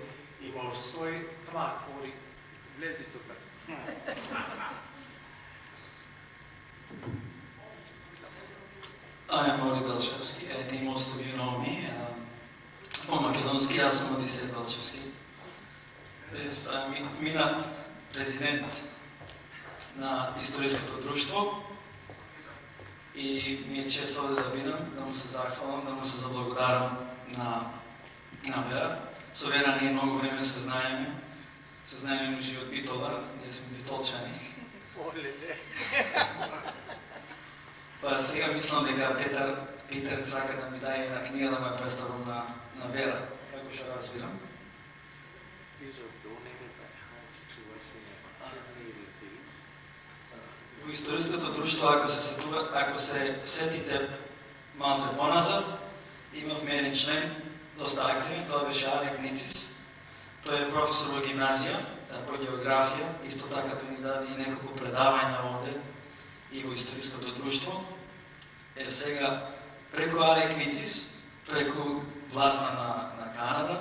Come on, Cody. Влези тук. I am Ori Belchevsky. I think most of you know me. По-македонски аз съм Одисей Белчевски. Бев минат президент на историческото друштво и ми е чест овде да бидам, да му се захвалам, да му се заблагодарам на Вера. Со Вера ние много време се знаеме ужи од Битола, ние сме битолчани. Па сега мислам дека Питер сака да ми даде една книга да ме представам на Вера, како што разбирам. Во историското друштво, ако се сетите малце поназад, имавме еден член, доста активен, тоа беше Алек Ницис. Тој е професор во гимназија, по географија, исто така тој ни даде и неколку предавања овде и во историското друштво. Сега, преку Алек Ницис, преку власта на Канада,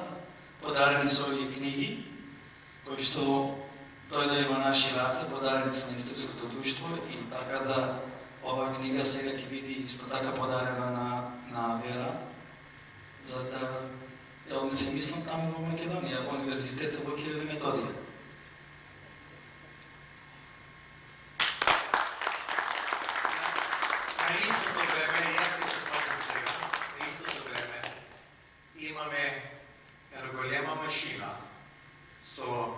подарени се овие книги, кои што дојде во наши раце, подарени се на историското друштво и така да оваа книга сега ќе биде исто така подарена на Вера, за да ја однесе мислам таму во Македонија, во универзитетот во Кирил и Методија. На истото време, јас ќе се спомнам сега, на истото време имаме една голема машина со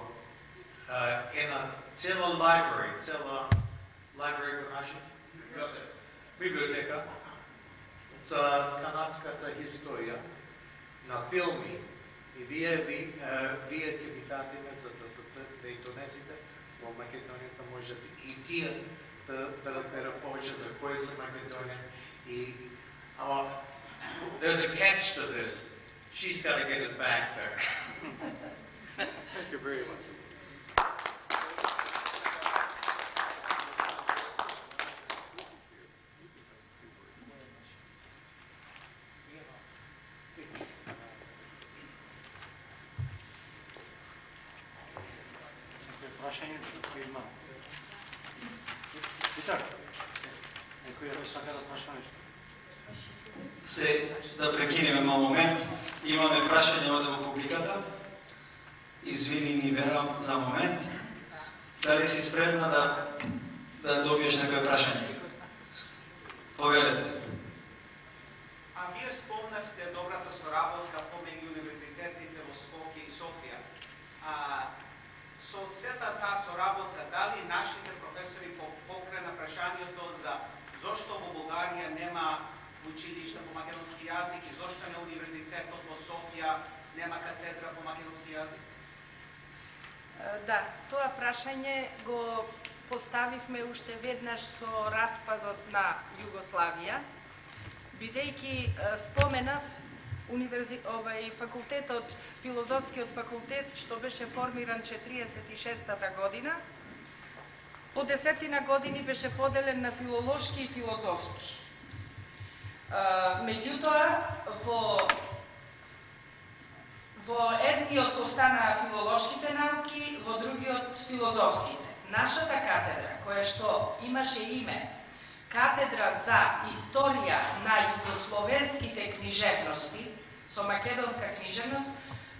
една цела library го наше? Библиотека за канадската историја на филми. И вие ќе ви дадеме за да ја донесете во Македонија, можете и тие да разберат повеќе за кој се Македонија. Ама, there's a catch to this. She's got to get it back there. Thank you very much. Прашање кои има? Питер, некој сака да праша нешто? Се да прекинеме мал момент. Имаме прашање овде во публиката. Извини ни Вера за момент. Дали си спремна да добиеш некој прашање? Повелете. А вие спомнавте добрата соработка помеѓу универзитетите во Скопје и Софија. Со сета таа соработка, дали нашите професори покрена прашањето за зошто во Бугарија нема училиште по македонски јазик и зошто на универзитетот во Софија нема катедра по македонски јазик? Да, тоа прашање го поставивме уште веднаш со распадот на Југославија, бидејќи споменав факултетот, филозофскиот факултет, што беше формиран 46-та година, по 10 години беше поделен на филолошки и филозофски. Меѓутоа, во едниот останаа филолошките науки, во другиот филозофските. Нашата катедра, која што имаше име Катедра за историја на југословенските книжевности, со македонска книжевност,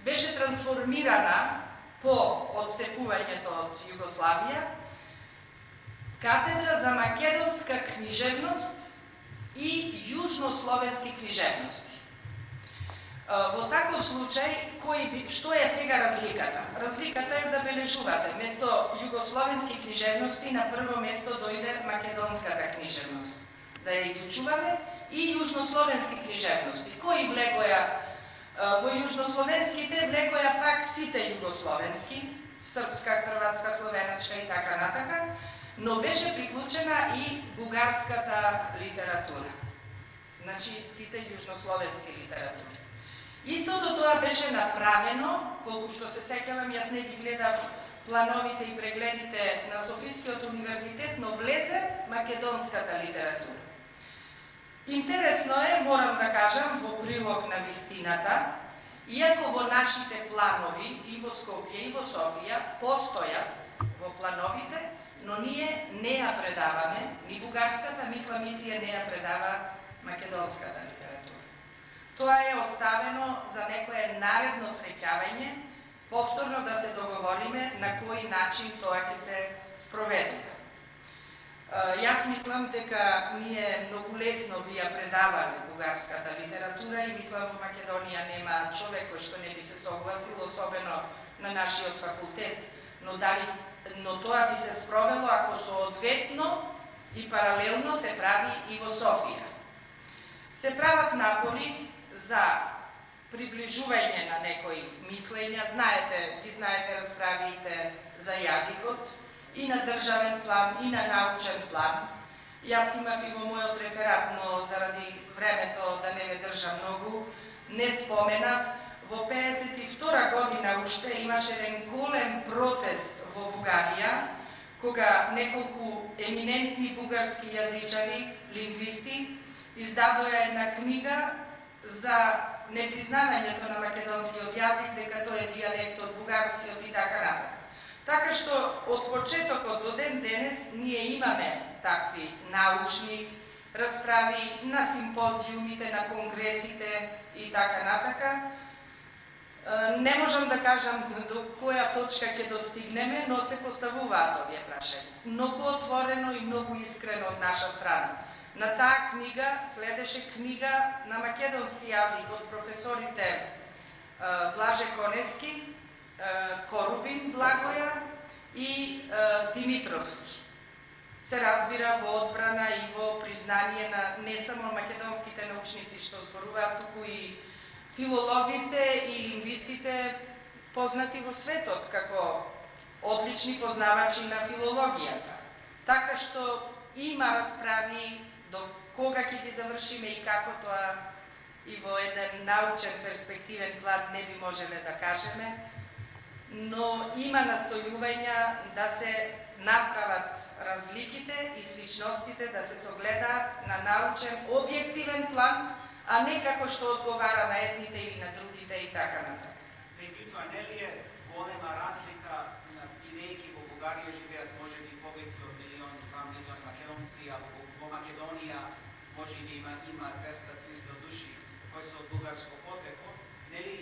беше трансформирана по отцепувањето од Југославија, Катедра за македонска книжевност и јужнословенски книжевности. Во таков случај, што е сега разликата? Разликата е, забележувате, место југословенски книжевности на прво место дојде македонската книжевност. Да ја изучуваме и јужнословенски книжевности. Кои влегоја во јужнословенските, влегоја пак сите југословенски, српска, хрватска, словеначка и така натака, но беше приклучена и бугарската литература. Значи, сите јужнословенски литератури. Истото тоа беше направено, колку што се сеќавам, јас не ги гледав плановите и прегледите на Софискиот универзитет, но влезе македонската литература. Интересно е, морам да кажам, во прилог на вистината, иако во нашите планови, и во Скопје, и во Софија, постојат во плановите, но ние не ја предаваме, ни бугарската, мислам и тие не ја предаваат македонската литература. Тоа е оставено за некое наредно среќавање, повторно да се договориме на кој начин тоа ќе се спроведува. Јас мислам дека ние многу лесно би ја предавале бугарската литература и мислам во Македонија нема човек кој што не би се согласил, особено на нашиот факултет, но тоа би се спровело ако соодветно и паралелно се прави и во Софија. Се прават напори за приближување на некои мислења, ги знаете расправите за јазикот, и на државен план, и на научен план. Јас имав и во мојот реферат, но заради времето да не ве држам многу, не споменав, во 52 година уште имаше еден голем протест во Бугарија, кога неколку еминентни бугарски јазичари, лингвисти, издадоа една книга за непризнавањето на македонскиот јазик, дека тој е дијалект од бугарскиот и така натака. Така што од почетокот до ден денес ние имаме такви научни расправи на симпозиумите, на конгресите и така натака. Не можам да кажам до која точка ќе достигнеме, но се поставуваат овие прашања. Многу отворено и многу искрено од наша страна. На таа книга следеше книга на македонски јазик од професорите Блаже Коневски, Корубин Благоја и Димитровски. Се разбира во одбрана и во признание на не само македонските научници што зборуваат, туку и филолозите и лингвистите познати во светот како одлични познавачи на филологијата. Така што има расправи до кога ќе ги завршиме и како, тоа и во еден научен перспективен план не би можеле да кажеме, но има настојувања да се направат разликите и сличностите, да се согледаат на научен, објективен план, а не како што одговара на едните или на другите и така нататък. Меѓутоа, нели е голема разлика на бидејќи во Бугарија живеат можеби повеќе од 1,2 милион македонци, а во Македонија можеби има 200-300 души кои се од бугарско потекло, нели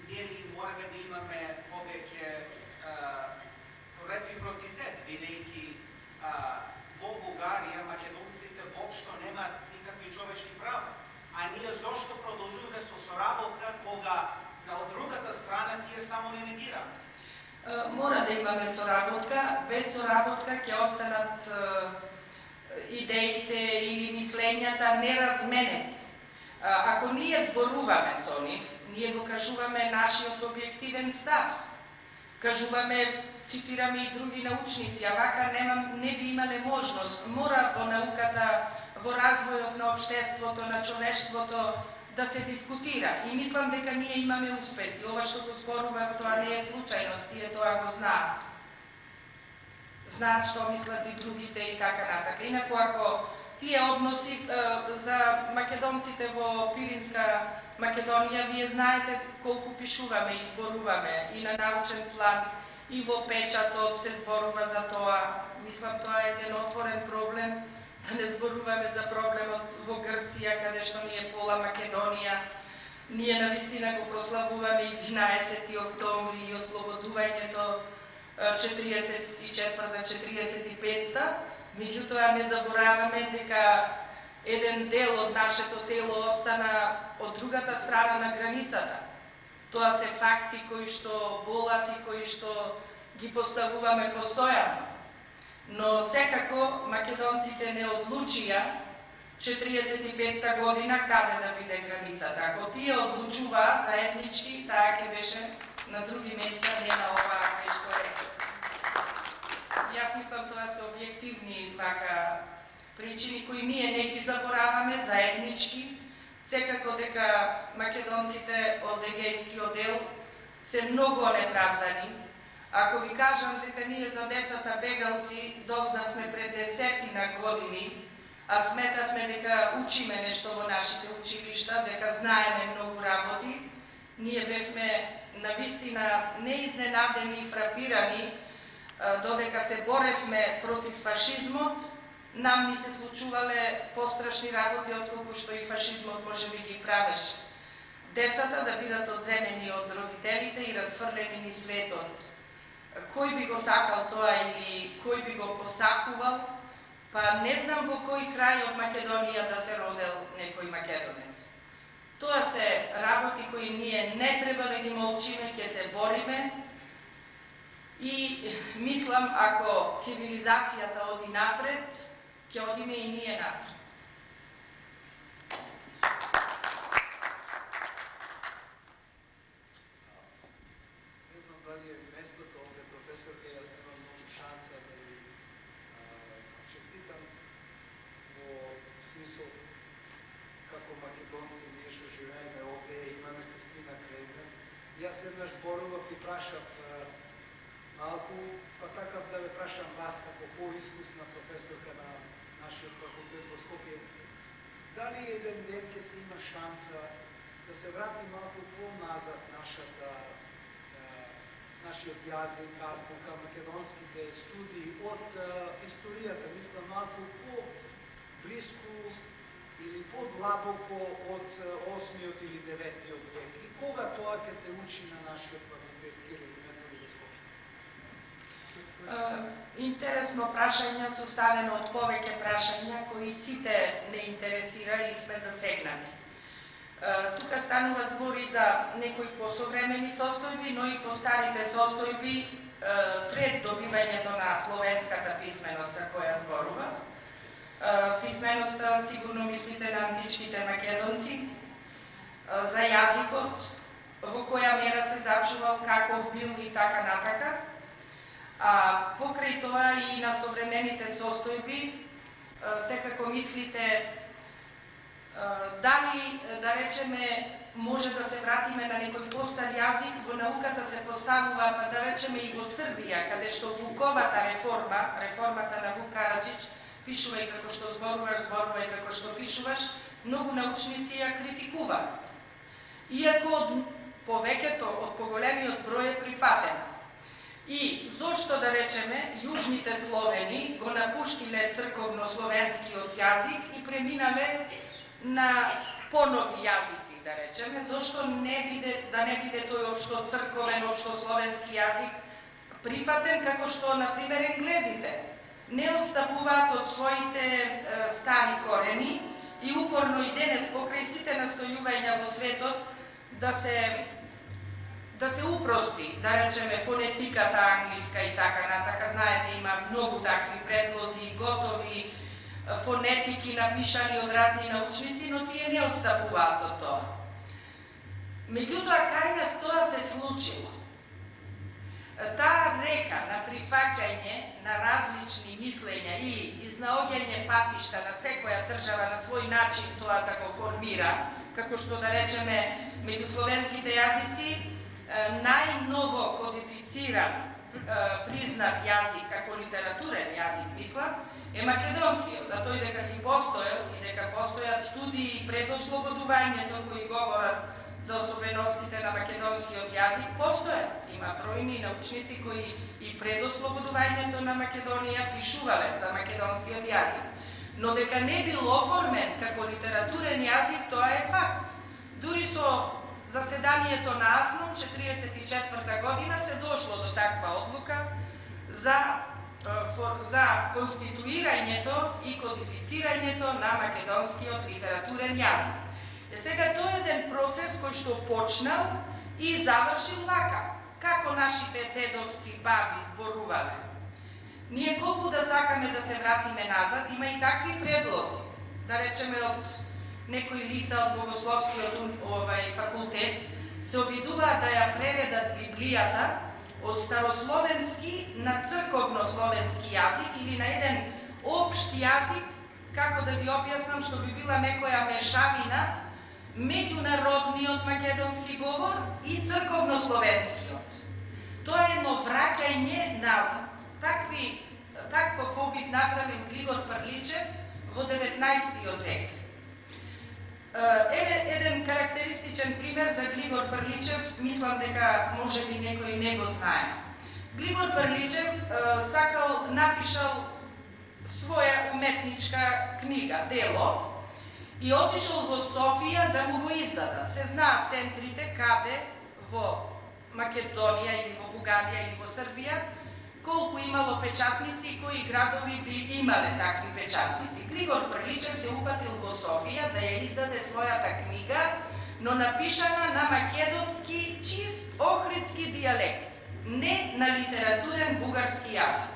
ние мораме да имаме повеќе реципроцитет, бидејќи во Бугарија македонците воопшто немаат никакви човечки права. А ние зошто продолжуваме со соработка кога од другата страна тие само не негираме? Мора да имаме соработка, без соработка ќе останат идеите или мислењата неразменети. Ако ние зборуваме со нив, ние го кажуваме нашиот објективен став. Кажуваме, цитираме и други научници, а вака не би имале можност. Мора во науката, во развојот на општеството, на човештвото, да се дискутира. И мислам дека ние имаме успеси. Ова што го зборував, тоа не е случајност, тие тоа го знаат. Знаат што мислат и другите и така натака. Инаку, ако тие односи за македонците во Пиринска Македонија, вие знаете колку пишуваме и зборуваме и на научен план, и во печатот се зборува за тоа. Мислам, тоа е еден отворен проблем, да не зборуваме за проблемот во Грција, каде што ни е пола Македонија. Ние навистина го прославуваме 11 октомври и ослободувањето 44-45-та, меѓутоа не забораваме дека еден дел од нашето тело остана од другата страна на границата. Тоа се факти кои што болат и кои што ги поставуваме постојано. Но секако македонците не одлучија 45-та година каде да биде границата. Ако тие одлучуваа заеднички, таа ќе беше на други места, не на оваа кај што рекол. Јас мислам тоа се објективни вака причини кои ние не ги забораваме заеднички. Секако дека македонците од Егејскиот дел се многу неправдани. Ако ви кажам дека ние за децата бегалци дознавме пред 10 години, а сметавме дека учиме нешто во нашите училишта, дека знаеме многу работи, ние бевме навистина неизненадени и фрапирани додека се боревме против фашизмот, нам ни се случувале пострашни работи отколку што и фашизмот може би ги правеше. Децата да бидат одземени од родителите и расфрлени низ светот. Кој би го сакал тоа или кој би го посакувал, па не знам во кој крај од Македонија да се родел некој македонец. Тоа се работи кои ние не треба да ги молчиме, ќе се бориме и мислам ако цивилизацијата оди напред, ќе одиме и ние напред. Не знам дали е местото овде, професорка, јас немам многу шанса да ви честитам во смисол како македонци ние што живееме овде, имаме Христина крај. Јас еднаш зборував и прашав малку, па сакав да ве прашам вас како поискусна професорка на нашиот факултет во Скопје, дали еден ден ќе се има шанса да се врати малку по-назад нашиот јазик, азбука, македонските студии од историјата, мислам малку по-блиску или по-длабоко од 8-миот или 9-миот век. И кога тоа ќе се учи на нашиот факултет Кирил и Методи во Скопје? Интересно прашање, составено од повеќе прашања кои сите не интересира и сме засегнати. Тука станува збор и за некои посовремени состојби, но и по старите состојби пред добивањето на словенската писменост за која зборував. Писменоста сигурно мислите на античките македонци, за јазикот, во која мера се зачувал, каков бил и така натака. Покрај тоа и на современите состојби, секако мислите дали, да речеме, може да се вратиме на некој постар јазик, во науката се поставува, па да речеме и во Србија, каде што Вуковата реформа, реформата на Вук Караджич, пишувај како што зборуваш, зборувај како што пишуваш, многу научници ја критикуваат. Иако од повеќето, од поголемиот број е прифатен. И зошто, да речеме, јужните словени го напуштиле црковно-словенскиот јазик и преминале на понови јазици, да речеме, зошто да не биде тој општо црковен, општо словенски јазик прифатен, како што, например, енглезите не отстапуваат од своите стари корени и упорно и денес покрај сите настојувања во светот да се упрости, да речеме, фонетиката англиска и така натака. Знаете, има многу такви предлози, готови фонетики напишани од разни научници, но тие не отстапуваат од тоа. Меѓутоа, кај нас тоа се случило. Таа река на прифаќање на различни мислења или изнаоѓање патишта на секоја држава на свој начин тоа да го формира, како што, да речеме, меѓу словенските јазици, најмногу кодифициран, признат јазик како литературен јазик, мислам, е македонскиот, а тој дека си постоел и дека постојат студии пред ослободувањето кои говорат за особеностите на македонскиот јазик, постојат. Има бројни научници кои и пред ослободувањето на Македонија пишувале за македонскиот јазик. Но дека не бил оформен како литературен јазик, тоа е факт. Дури со заседанието на АСНОМ 1944 година се дошло до таква одлука за конституирањето и кодифицирањето на македонскиот литературен јазик. Сега тоа е еден процес кој што почнал и завршил вака, како нашите дедовци, баби зборувале. Ние колку да сакаме да се вратиме назад, има и такви предлози, да речеме од некои лица од Богословскиот факултет, се обидуваат да ја преведат Библијата од старословенски на црковно-словенски јазик или на еден општ јазик, како да ви објаснам, што би била некоја мешавина меѓународниот македонски говор и црковно-словенскиот. Тоа е едно враќање назад. Таков обид направил Глигор Прличев во 19. век. Еве еден карактеристичен пример за Глигор Прличев, мислам дека може би некој не го знае. Глигор Прличев напишал своја уметничка книга, дело, и отишол во Софија да му го издадат. Се знаат центрите каде во Македонија или во Бугарија или во Србија, колку имало печатници и кои градови би имале такви печатници. Григор Прличев се упатил во Софија да ја издаде својата книга, но напишана на македонски чист охридски дијалект, не на литературен бугарски јазик.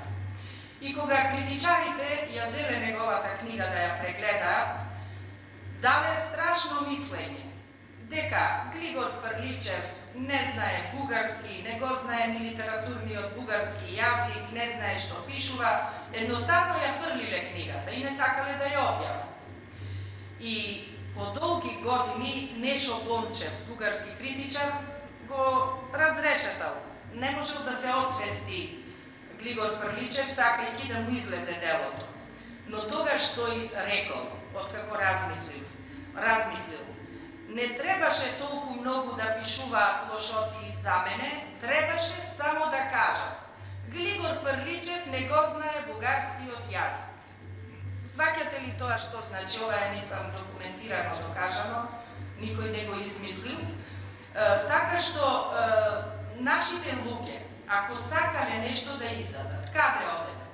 И кога критичарите ја зеле неговата книга да ја прегледаат, дале страшно мислење дека Григор Прличев не знае бугарски, не го знае ни литературниот бугарски јазик, не знае што пишува, едноставно ја фрлиле книгата и не сакале да ја објават. И по долги години Нешо Бончев, бугарски критичар, го разрешетал. Не можел да се освести Григор Прличев, сакајќи да му излезе делото. Но тогаш тој рекол, откако размислил, не требаше толку многу да пишуваат лошоти за мене, требаше само да кажат: Григор Прличев не го знае бугарскиот јазик. Сваќате ли тоа што значи? Ова е неисправно документирано, докажано, никој не го измислил. Така што нашите луѓе, ако сакале нешто да издадат, каде одеме?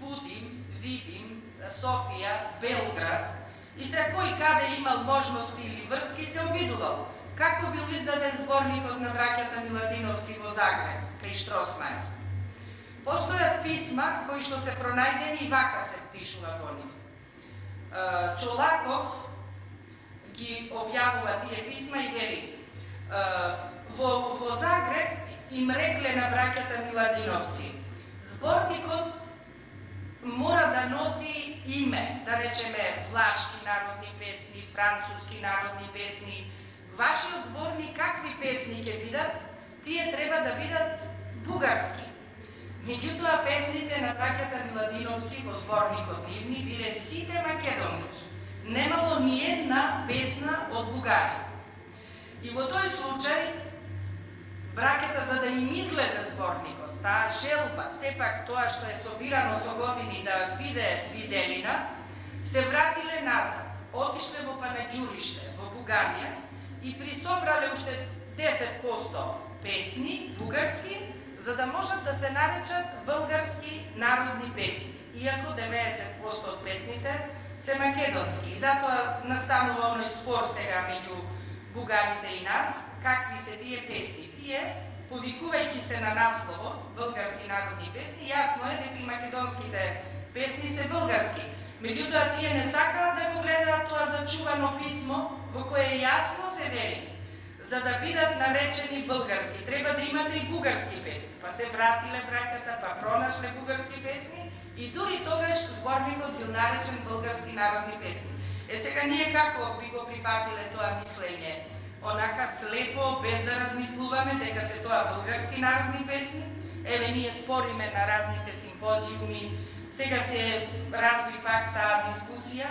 Будим, Видим, Софија, Белград, и се кој каде имал можности или врски се обидувал. Како бил издаден зборникот на браќата Миладиновци во Загреб, кај Штросмајер? Постојат писма кои што се пронајдени и вака се пишува во нив. Чолаков ги објавува тие писма и вели: во Загреб им рекле на браќата Миладиновци: зборникот мора да носи име, да речеме влашки народни песни, француски народни песни. Вашиот зборник какви песни ќе бидат? Тие треба да бидат бугарски. Меѓутоа песните на браќата Миладиновци во зборникот нивни биле сите македонски. Немало ни една песна од Бугарија. И во тој случај браќата, за да им излезе зборникот, таа желба, сепак тоа што е собирано со години да виде виделина, се вратиле назад, отишле во Панаѓуриште, во Бугарија, и присобрале уште 10% песни бугарски, за да можат да се наречат български народни песни, иако 90% од песните се македонски. И затоа настанува оној спор сега меѓу бугарите и нас, какви се тие песни. Тие, повикувајќи се на насловот български народни песни, јасно е дека и македонските песни се български. Меѓутоа тие не сакаат да го гледаат тоа зачувано писмо во кое јасно се вели: за да бидат наречени български, треба да имате и бугарски песни. Па се вратиле браќата, па пронашле бугарски песни и дури тогаш зборникот бил наречен български народни песни. Сега ние како би го прифатиле тоа мислење? Онака слепо, без да размислуваме дека се тоа български народни песни? Еве, ние спориме на разните симпозиуми, сега се разви пак таа дискусија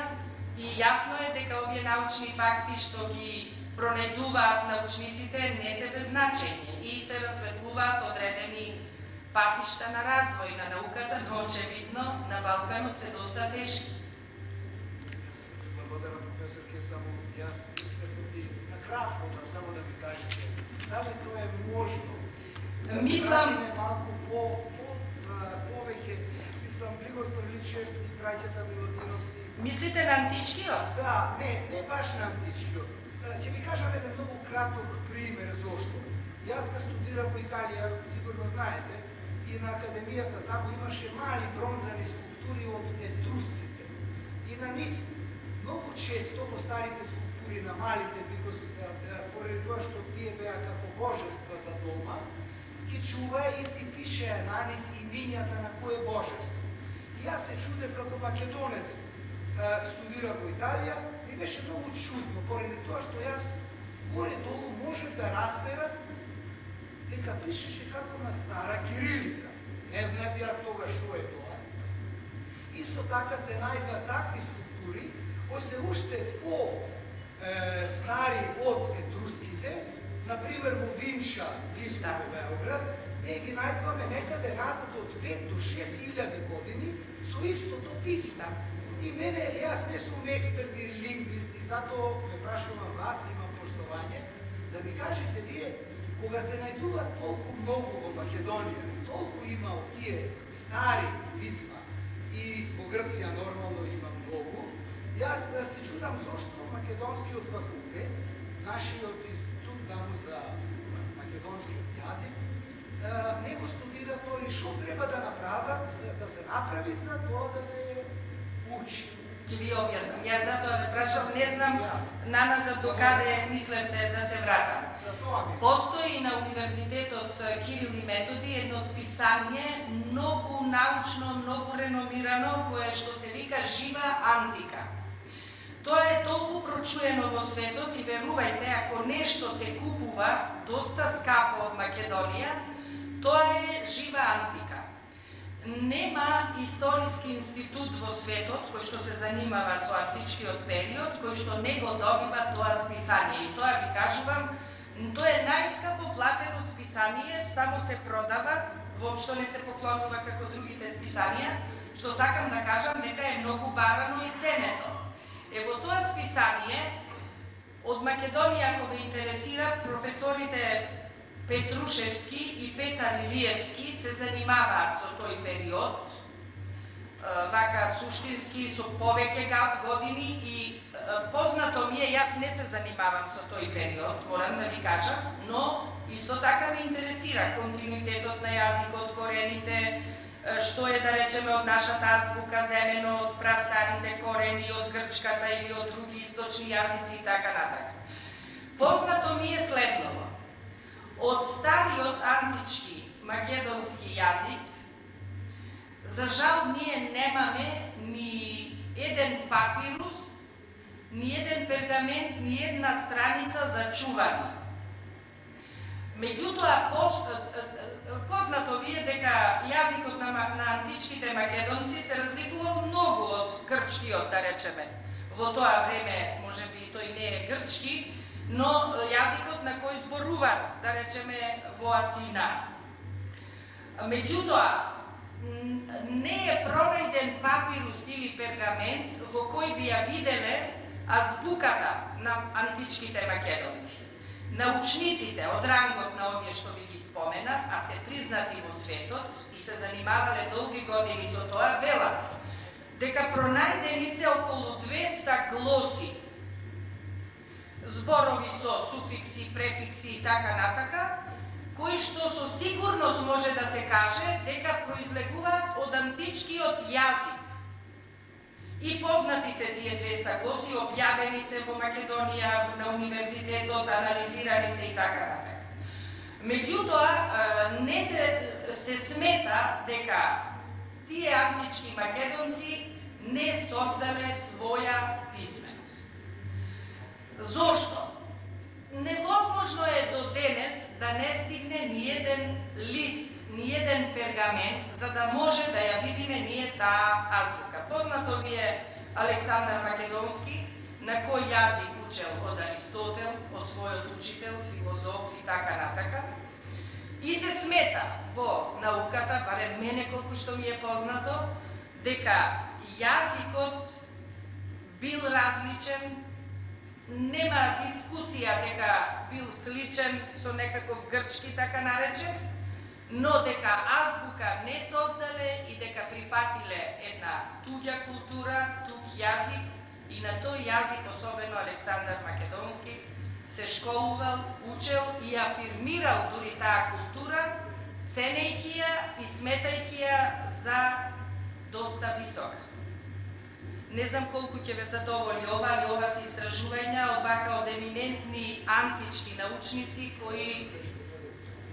и јасно е дека овие научни факти што ги пронедуваат научниците не се без значење и се расветлуваат одредени патишта на развој на науката, но очевидно на Балканот се доста тешки. Благодарам, професор Ке, само јас искам и накратко само да ми кажете, дали тоа е можно? Мислам, малку повеќе, мислам Григор Прличев и браќата Милодиновци. Мислите на античкиот? Да, не баш на античкиот. Ќе ви кажам еден многу краток пример зошто. Јас кога студирав во Италија, сигурно знаете, и на академијата таму имаше мали бронзани скулптури од етрусците. И на нив многу често по старите скулптури на малите, поради тоа што тие беа како божества за дома, ги чуваа и си пишеа на нив имињата на кое божество. И јас се чудев како македонец, студирав во Италија, ми беше многу чудно, поради тоа што јас горе-долу можев да разберам дека пишеше како на стара кирилица. Не знаев јас тога што е тоа. Исто така се најдоа такви скулптури, кои се уште стари од етруските, например во Винча, близко во Белград, ние ги најдваме некаде назад од 5 до 6.000 години со истото писмо. И мене, јас не сум експерт и лингвист, и затоа ме прашувам вас, имам поштовање, да ми кажете вие, кога се најдува толку многу во Македонија, толку има од тие стари писма, и во Грција нормално има многу, јас се чудам зошто македонскиот факултет, нашиот институт таму за македонскиот јазик, не го студира тоа и што треба да направат, да се направи за тоа да се учи. Ќе ви објаснам. Јас затоа ве прашав, не знам наназад до каде мислевте да се вратам. Постои на Универзитетот Кирил и Методи едно списание, многу научно, многу реномирано, кое што се вика Жива антика. Тоа е толку прочуено во светот и верувајте, ако нешто се купува доста скапо од Македонија, тоа е Жива антика. Нема историски институт во светот кој што се занимава со античкиот период, кој што не го добива тоа списание. И тоа ви кажувам, тоа е најскапо платено списание, само се продава, воопшто не се поклонува како другите списанија, што сакам да кажам дека е многу барано и ценето. Во тоа списание, од Македонија, ако ве интересира, професорите Петрушевски и Петар Илиевски се занимаваат со тој период, вака суштински со повеќе години и познато ми е, јас не се занимавам со тој период, морам да ви кажам, но исто така ме интересира континуитетот на јазикот, корените, што е да речеме од нашата азбука земено од прастарите корени, од грчката или од други источни јазици и така натака. Познато ми е следното. Од стариот антички македонски јазик, за жал ние немаме ни еден папирус, ни еден пергамент, ни една страница зачувана. Меѓутоа, познато ви е дека јазикот на античките македонци се разликувал многу од грчкиот, да речеме. Во тоа време, можеби тој не е грчки, но јазикот на кој зборува, да речеме, во Атина. Меѓутоа, не е пронајден папирус или пергамент во кој би ја виделе азбуката на античките македонци. Научниците од рангот на овие што ви ги споменав, а се признати во светот и се занимавале долги години со тоа, велат дека пронајдени се околу 200 глоси, зборови со суфикси, префикси и така натака, кои што со сигурност може да се каже дека произлегуваат од античкиот јазик. И познати се тие 200 глоси, објавени се во Македонија, на универзитетот, анализирани се и така натака. Меѓутоа, не се смета дека тие антички македонци не создале своја писменост. Зошто? Невозможно е до денес да не стигне ни еден лист, ни еден пергамент, за да може да ја видиме ние таа азбука. Познато ви е Александар Македонски, на кој јазик учел од Аристотел, од својот учител, филозоф и така натака. И се смета во науката, барем мене колку што ми е познато, дека јазикот бил различен, нема дискусија дека бил сличен со некаков грчки, така наречен, но дека азбука не создале и дека прифатиле една туѓа култура, туѓ јазик, и на тој јазик, особено Александар Македонски, се школувал, учел и афирмирал дури таа култура, ценејќи ја и сметајќи ја за доста висока. Не знам колку ќе ве задоволи ова, али ова се истражувања од вака од еминентни антички научници кои...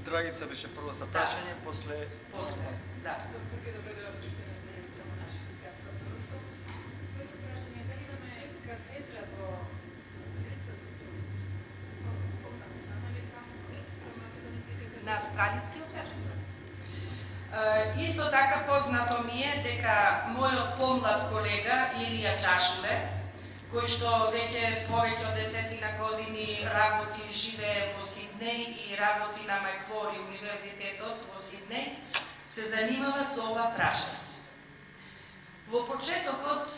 Драгица беше прво за прашање, после... После, да. На австралискиот исто така познато ми е дека мојот помлад колега Илија Чашуле, кој што веќе повеќе од 10 години работи и живее во Сиднеј, Сиднеј и работи на Маквори универзитетот во Сиднеј, се занимава со ова прашање. Во почетокот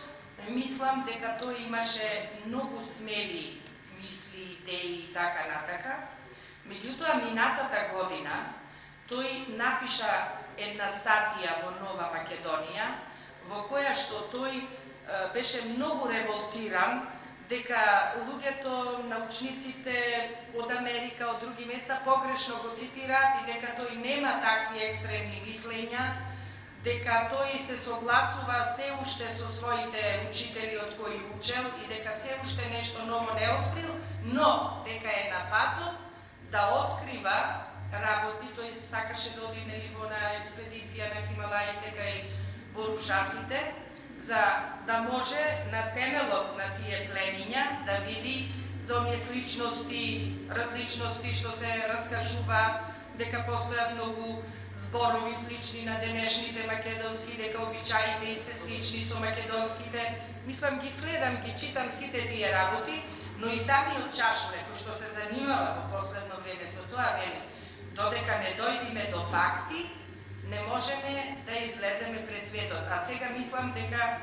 мислам дека тој имаше многу смели мисли, идеи и така натака. Меѓутоа, минатата година тој напиша една статија во Нова Македонија, во која што тој беше многу револтиран дека луѓето, научниците од Америка, од други места погрешно го цитираат и дека тој нема такви екстремни мислења, дека тој се согласува се уште со своите учители од кои учел и дека се уште нешто ново не открил, но дека е на патот да открива работи. Тој сакаше да оди нели во на експедиција на Хималаите кај борушасите, за да може на темелот на тие плениња да види за оние сличности, различности што се раскажуваат, дека постојат многу зборови слични на денешните македонски, дека обичаите им се слични со македонските. Мислам, ги следам, ги читам сите тие работи, но и самиот Чашуле, кој што се занимава во последно време со тоа, вели, додека не дојдеме до факти, не можеме да излеземе пред светот. А сега мислам дека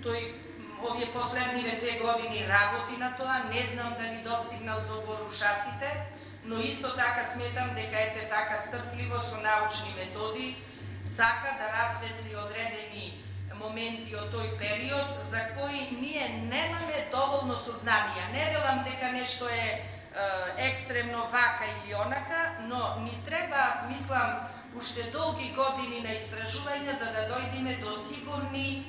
тој овие последниве 2 години работи на тоа, не знам дали достигнал до борушасите, но исто така сметам дека ете така стрпливо со научни методи сака да расветли одредени моменти од тој период за кои ние немаме доволно сознание. Не велам дека нешто е екстремно вака или онака, но ни треба, мислам, уште долги години на истражување за да дојдеме до сигурни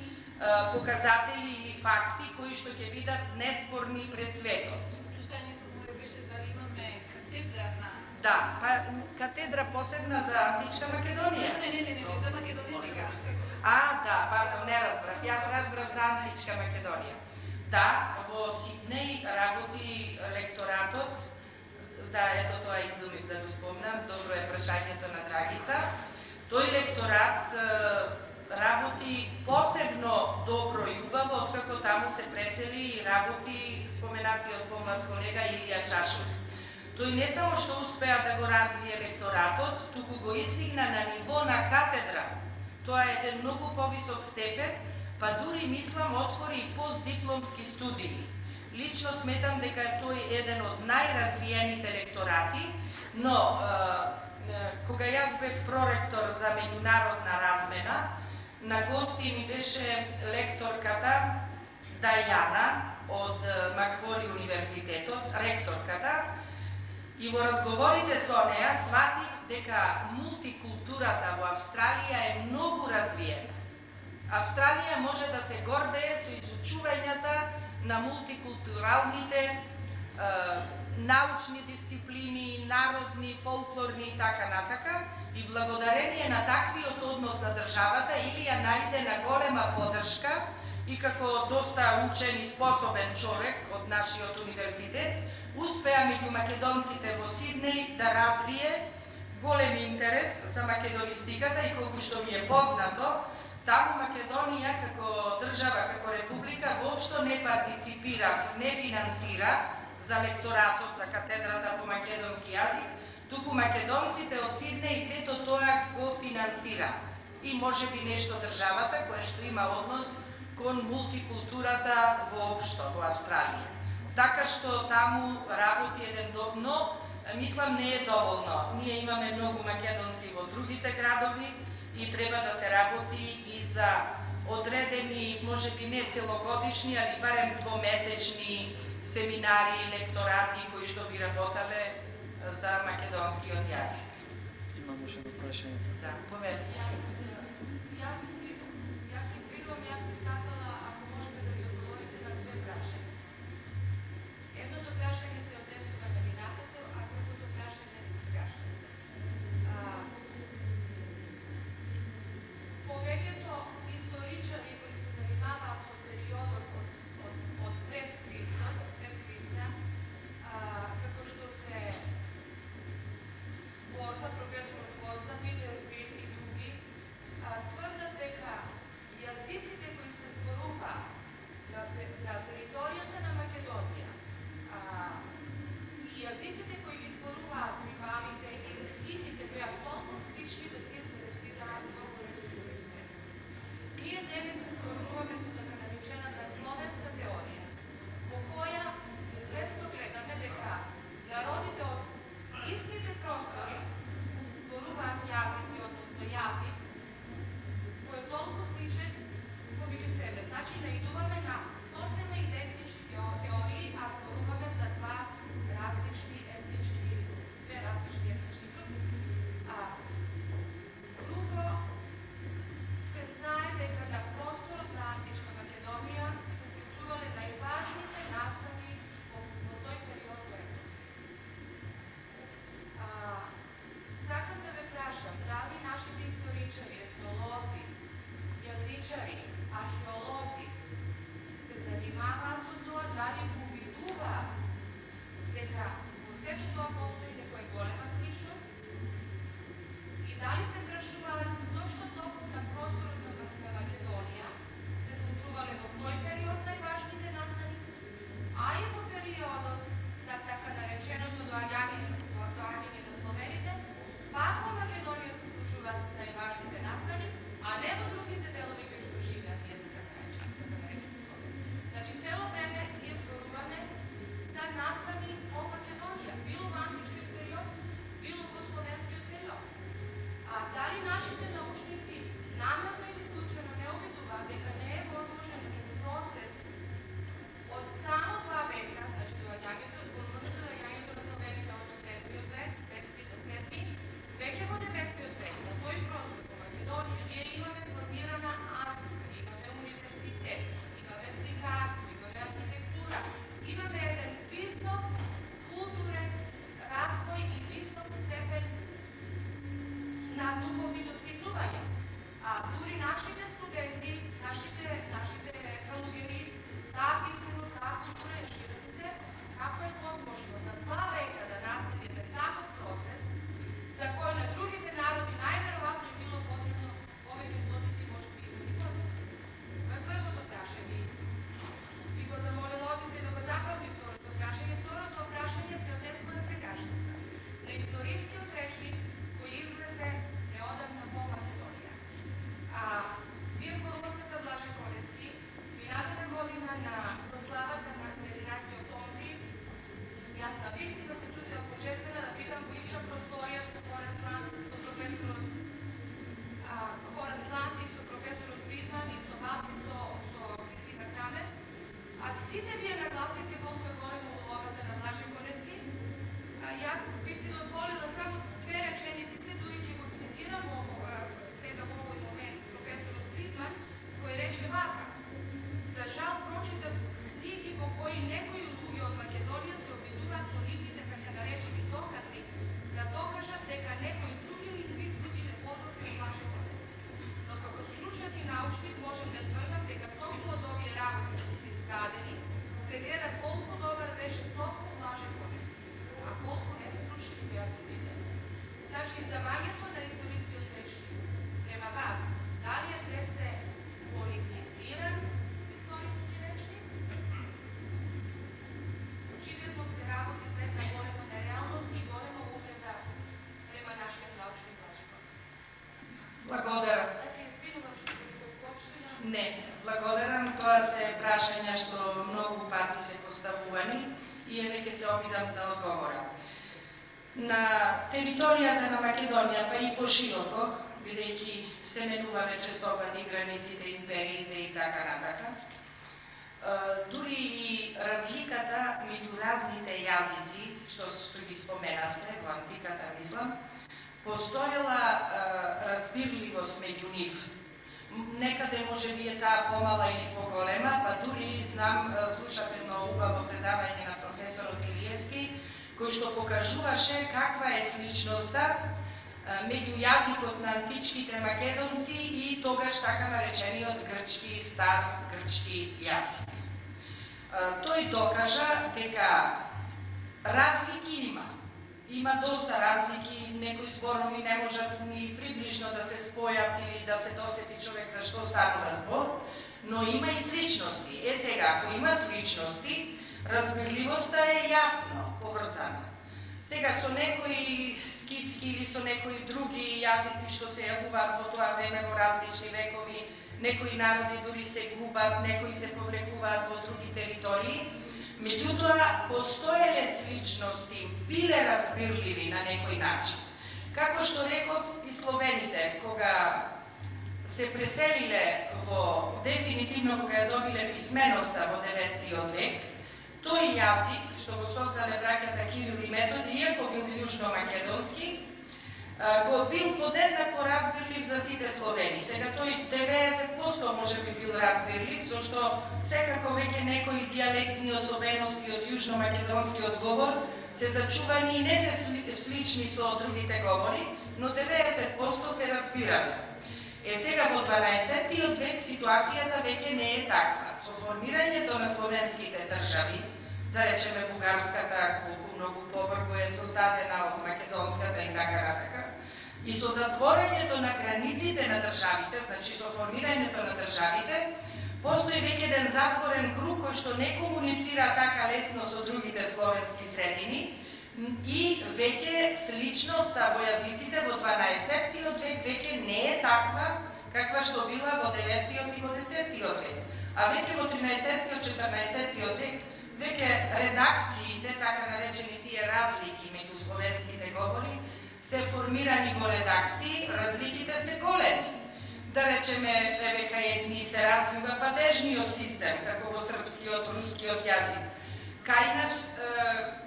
показатели или факти кои што ќе бидат неспорни пред светот. Прашањето моје беше дали имаме катедра на... Да, па катедра посебна за Античка Македонија. Не, за македонистика. Да, пардон, не разбрав. Јас разбрав за Античка Македонија. Да, во Сиднеј работи лекторатот. Да, ето тоа изумив да го спомнам. Добро е прашањето на Драгица. Тој лекторат работи посебно добро и убаво, откако таму се пресели и работи споменатиот помлад колега Илија Чашов. Тој не само што успеа да го развие лекторатот, туку го издигна на ниво на катедра. Тоа е еден многу повисок степен, па дури мислам отвори и постдипломски студии. Лично сметам дека тој е еден од најразвиените лекторати, но кога јас бев проректор за меѓународна размена, на гости ми беше лекторката Дајана од Маквори универзитетот, ректорката, и во разговорите со неа сватив дека мултикултурата во Австралија е многу развиена. Австралија може да се гордее со изучувањата на мултикултуралните научни дисциплини, народни, фолклорни и така натака, и благодарение на таквиот однос на државата Илија најде на голема поддршка и како доста учен и способен човек од нашиот универзитет, успеа меѓу македонците во Сиднеј да развие голем интерес за македонистиката и колку што ми е познато, таму Македонија како држава, како република, воопшто не партиципира, не финансира за лекторатот, за катедрата по македонски јазик, туку македонците од Сиднеј сето тоа го финансира. И може би нешто државата која што има однос кон мултикултурата воопшто во Австралија. Така што таму работи еден но мислам не е доволно. Ние имаме многу македонци во другите градови и треба да се работи и за одредени, можеби не целогодишни, али барем двомесечни семинари, лекторати кои што би работеле за македонскиот јазик. Имам уште едно прашање. Да, повели. Јас извинувам, јас би сакала, ако можете да ми одговорите на 2 прашања. Едното прашање се однесува на минатото, а другото прашање е за сегашноста. Повеќето историчари кои се занимаваат со периодот од пред Христа, како што се Борза, професор Борза, Питер Грин и други, тврдат дека јазиците кои се зборува на територијата на Македонија сето тоа постои некоја голема сличност и дали се прашувале зошто токму на просторот на Македонија се случувале во тој период најважните настани, а и во периодот на така нареченото доаѓање на словените, пак во Македонија се случуваат најважните настани, а не во другите делови кои што живеат тие така наречени словени. Значи, цело време ние зборуваме за настани во Македонија, било во античкиот период, било во словенскиот период. А дали нашите научници намерно или случајно не обидуваат дека не е возможен еден процес од само 2 века, значи доаѓањето на словените од 7-тиот век, 5-7, веќе во 9-тиот век, на тој простор во Македонија, ние имаме формирана азбука, имаме универзитет, имаме сликарство, имаме архитектура, имаме еден висок културен развој и висок степен на духовни достигнувања. А дури нашите студенти, нашите калуѓери, таа писменост, таа култура е широце, како е возможно за 2 века да настане еден таков процес, за кој на другите народи најверојатно е било потребно повеќе стотици, може би и години. Това е првото прашање. Би го замолила Одисе да го запамти второто прашање. Второто прашање се однесува на сегашноста, на историскиот речник кој излезе неодамна во Македонија. Вие зборувавте за Блаже Конески. Минатата година на прославата на 11 октомври, јас на вистина се чувствувам почестена да бидам во иста просторија со Хорас професорот и со професорот Фридман и со вас и со Кристина Крамер. А сите вие нагласивте колку е голема улогата на Блаже Конески. Јас би си дозволила само 2 реченици, дури ќе го цитирам сега во овој момент професорот Фридман, кој рече вака: за жал прочитав книги во кои некои луѓе од Македонија се обидуваат со нивните така наречени докази да докажат дека некои други лингвисти биле подобри од Блаже Конески. Но како стручњак и научник можем да тврдам дека токму од овие работи што се изгадени се гледа колку добар беше токму Блаже Конески, а колку нестручни беа другите. Значи, издавањето на историскиот речник према вас, дали е пред се политизиран историски речник? Очигледно се работи за една голема нереалност и голема увреда према нашиот научник Блаже Конески. Благодарам. Да се извинувам што ви го уопштина. Не, благодарам. Тоа се прашања што многу пати се поставувани и веќе се обидам да одговорам. На територијата на Македонија, па и пошироко, бидејќи се менувале честопати границите, империите и така натака, дури и разликата меѓу разните јазици, што ги споменавте во антиката, мислам, постоела разбирливост меѓу нив. Некаде може би е таа помала или поголема, па дури знам, слушав едно убаво предавање на професорот Илиевски, кој што покажуваше каква е сличноста меѓу јазикот на античките македонци и тогаш така наречениот грчки, стар грчки јазик. Тој докажа дека разлики има. Има доста разлики, некои зборови не можат ни приближно да се спојат или да се досети човек за што станува збор, но има и сличности. Сега, ако има сличности, разбирливоста е јасно поврзана. Сега со некои скитски или со некои други јазици што се јавуваат во тоа време во различни векови, некои народи дури се губат, некои се повлекуваат во други територии, меѓутоа постоеле сличности, биле разбирливи на некој начин. Како што реков и словените, кога се преселиле дефинитивно кога ја добиле писменоста во 9-тиот век, тој јазик што го создале браќата Кирил и Методи, иако бил јужно-македонски, го бил подеднакво разбирлив за сите словени. Сега тој 90% може би бил разбирлив, зашто секако веќе некои диалектни особености од јужно-македонскиот говор се зачувани и не се слични со другите говори, но 90% се разбирали. Сега во 12-тиот век ситуацијата веќе не е таква. Со формирањето на словенските држави, да речеме бугарската, колку многу побргу создадена од македонската и така натака. И со затворањето на границите на државите, значи со формирањето на државите, постои веќе еден затворен круг кој што не комуницира така лесно со другите словенски средини и веќе сличноста во јазиците во 12-тиот век веќе не е таква каква што била во 9-тиот и во 10-тиот век. А веќе во 13-тиот, 14-тиот век веќе редакциите, така наречени тие разлики меѓу словенските говори, се формирани во редакции, разликите се големи. Да речеме, еве кај едни се развива падежниот систем, како во српскиот, рускиот јазик. Кај наш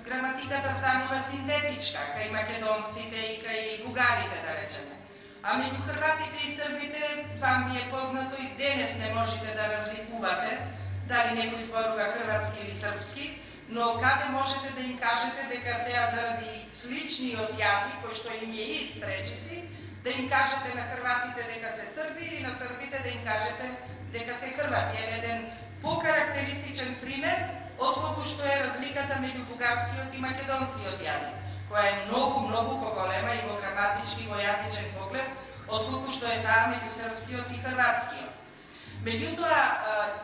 граматиката станува синтетичка, кај македонците и кај бугарите, да речеме. А меѓу хрватите и србите, вам ви е познато и денес не можете да разликувате дали некој зборува хрватски или српски, но каде можете да им кажете дека сега заради сличниот јазик, кој што им е ист, речиси, да им кажете на хрватите дека се срби или на србите да им кажете дека се хрвати. Е еден покарактеристичен пример отколку што е разликата меѓу бугарскиот и македонскиот јазик, која е многу поголема и во граматички и во јазичен поглед, отколку што е таа меѓу српскиот и хрватскиот. Меѓутоа,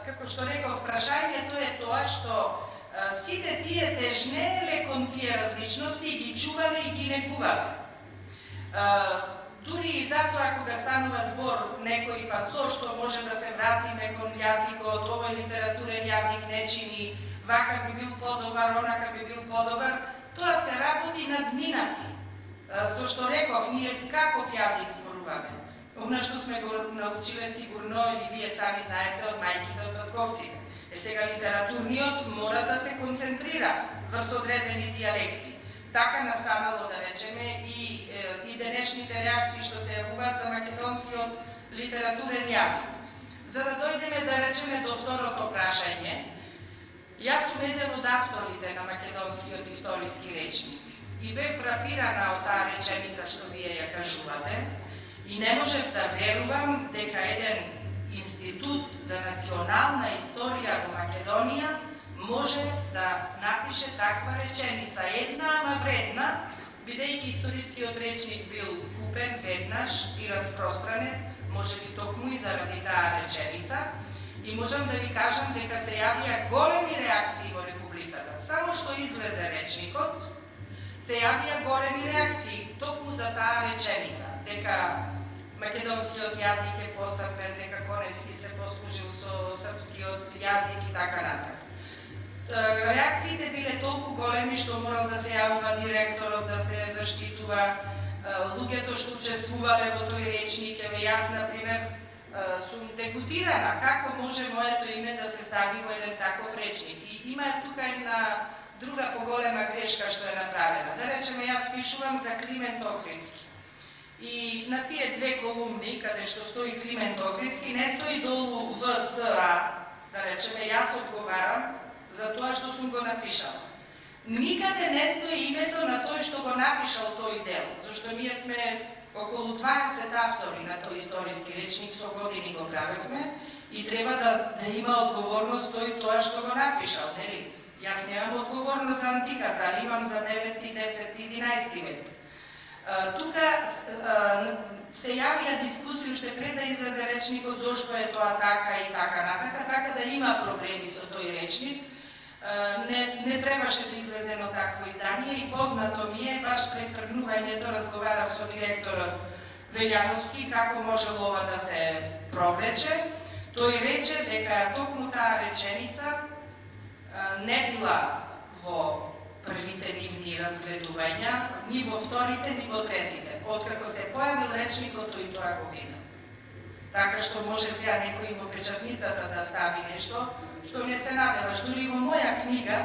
како што реков, прашањето е тоа што сите тие тежнееле кон тие различности и ги чувале и ги негувале. Дури и затоа кога станува збор некој, па зошто може да се вратиме кон јазикот, овој литературен јазик не чини, вака би бил подобар, онака би бил подобар, тоа се работи надминати. Зошто реков, ние каков јазик зборуваме? Она што сме го научиле сигурно и вие сами знаете од мајките, од татковците. Сега литературниот мора да се концентрира врз одредени дијалекти. Така настанало, да речеме, и денешните реакции што се јавуваат за македонскиот литературен јазик. За да дојдеме, да речеме, до второто прашање, јас сум еден од авторите на македонскиот историски речник и бев фрапирана од таа реченица што вие ја кажувате и не можев да верувам дека еден институт за национална историја во Македонија може да напише таква реченица, една ама вредна, бидејќи историскиот речник бил купен веднаш и распространет, може би токму и заради таа реченица, и можам да ви кажам дека се јавија големи реакции во Републиката. Само што излезе речникот, се јавија големи реакции токму за таа реченица, дека македонскиот јазик е посрпен, дека Коневски се послужил со српскиот јазик и така натаму. Реакциите биле толку големи што морал да се јавува директорот, да се заштитува луѓето што учествувале во тој речник. Еве јас, например, сум дегутирана како може моето име да се стави во еден таков речник. И има тука една друга поголема грешка што е направена. Да речеме, јас пишувам за Климент Охридски. И на тие две колумни, каде што стои Климент Охридски, не стои долу ВСА, да речеме, јас одговарам за тоа што сум го напишала. Никаде не стои името на тој што го напишал тој дел, зашто ние сме околу 20 автори на тој историски речник, со години го правевме и треба да има одговорност тој тоа што го напишал, нели? Јас немам одговорност за антиката, али имам за 9, 10, 11 век. Тука се јавија дискусии уште пред да излезе речникот зошто е тоа така и така натака, така да има проблеми со тој речник. Не требаше да излезе едно такво издание и познато ми е, баш пред тргнувањето разговарав со директорот Велјановски како можело ова да се провлече. Тој рече дека токму таа реченица не била во првите нивни разгледувања, ни во вторите, ни во третите. Откако се појавил речникот, тој тоа го вида. Така што може сега некој во печатницата да стави нешто, што не се надеваш. Дури во моја книга,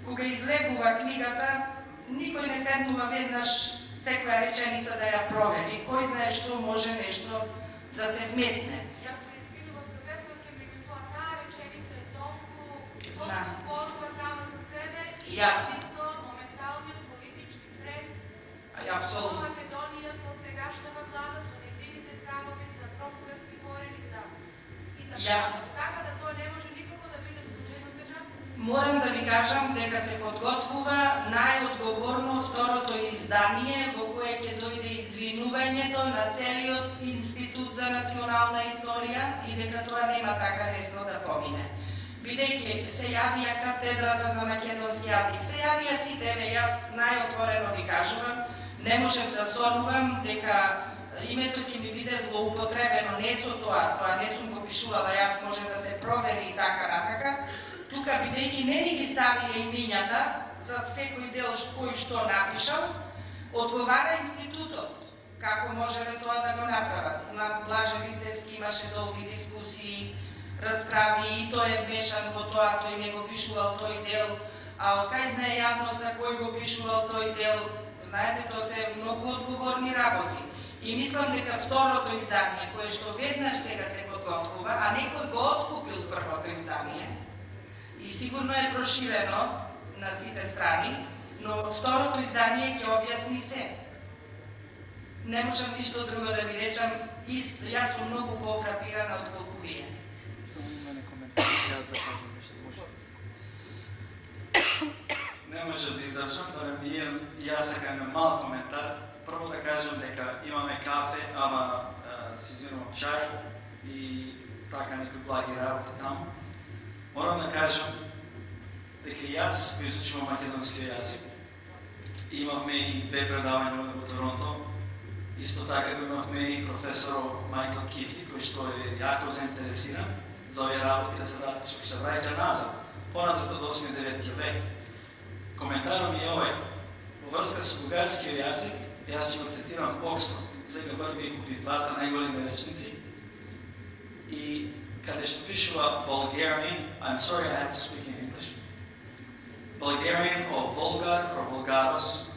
кога излегува книгата, никој не седнува веднаш секоја реченица да ја провери. Кој знае што може нешто да се вметне. Јас се извинувам, професорке, меѓутоа таа реченица е толку Знам. порука сама за себе и Јасно. со моменталниот политички тренд во Апсолутно. Македонија со сегашната влада, со нејзините ставови за пробугарски корени, за и така. Јасно. Така да тоа не може никако да биде служено печатници. Морам да ви кажам дека се подготвува најодговорно второто издание во кое ќе дојде извинувањето на целиот Институт за национална историја и дека тоа нема така лесно да помине. Бидејќи се јавија катедрата за македонски јазик, се јавија сите, јас најотворено ви кажувам, не можев да сонувам дека името ќе ми биде злоупотребено, не со тоа не сум го пишувала, јас може да се провери и така натака. Тука, бидејќи не ни ги ставиле имињата за секој дел кој што напишал, одговара институтот. Како можеле тоа да го направат? На Блаже Ристевски имаше долги дискусии, расправи и тој е вмешан во тоа, тој не го пишувал тој дел, а од кај знае јавноста кој го пишувал тој дел? Знаете, тоа се многу одговорни работи. И мислам дека второто издание, кое што веднаш сега се подготвува, а некој го откупил првото издание, и сигурно е проширено на сите страни, но второто издание ќе објасни се. Не можам ништо друго да ви речам, јас сум многу пофрапирана отколку вие. Не можам да издржам, барем и јас сакам мал коментар. Прво да кажам дека имаме кафе, ама си взимам чај и така некои благи работи таму. Морам да кажам дека јас го изучувам македонски јазик. Имавме и две предавања во Торонто. Исто така го имавме и професор Майкл Китли, кој што е јако заинтересиран за овие работи, да се враќа назад, поназад од 8-9 век. Коментарот ми е овој. Во врска со бугарскиот јазик, јас ќе го цитирам Окснот, сега Бърби и купи двата најголеми речници, и каде што пишува Bulgarian, I'm sorry I have to speak in English, Bulgarian or Vulgar or Vulgaros,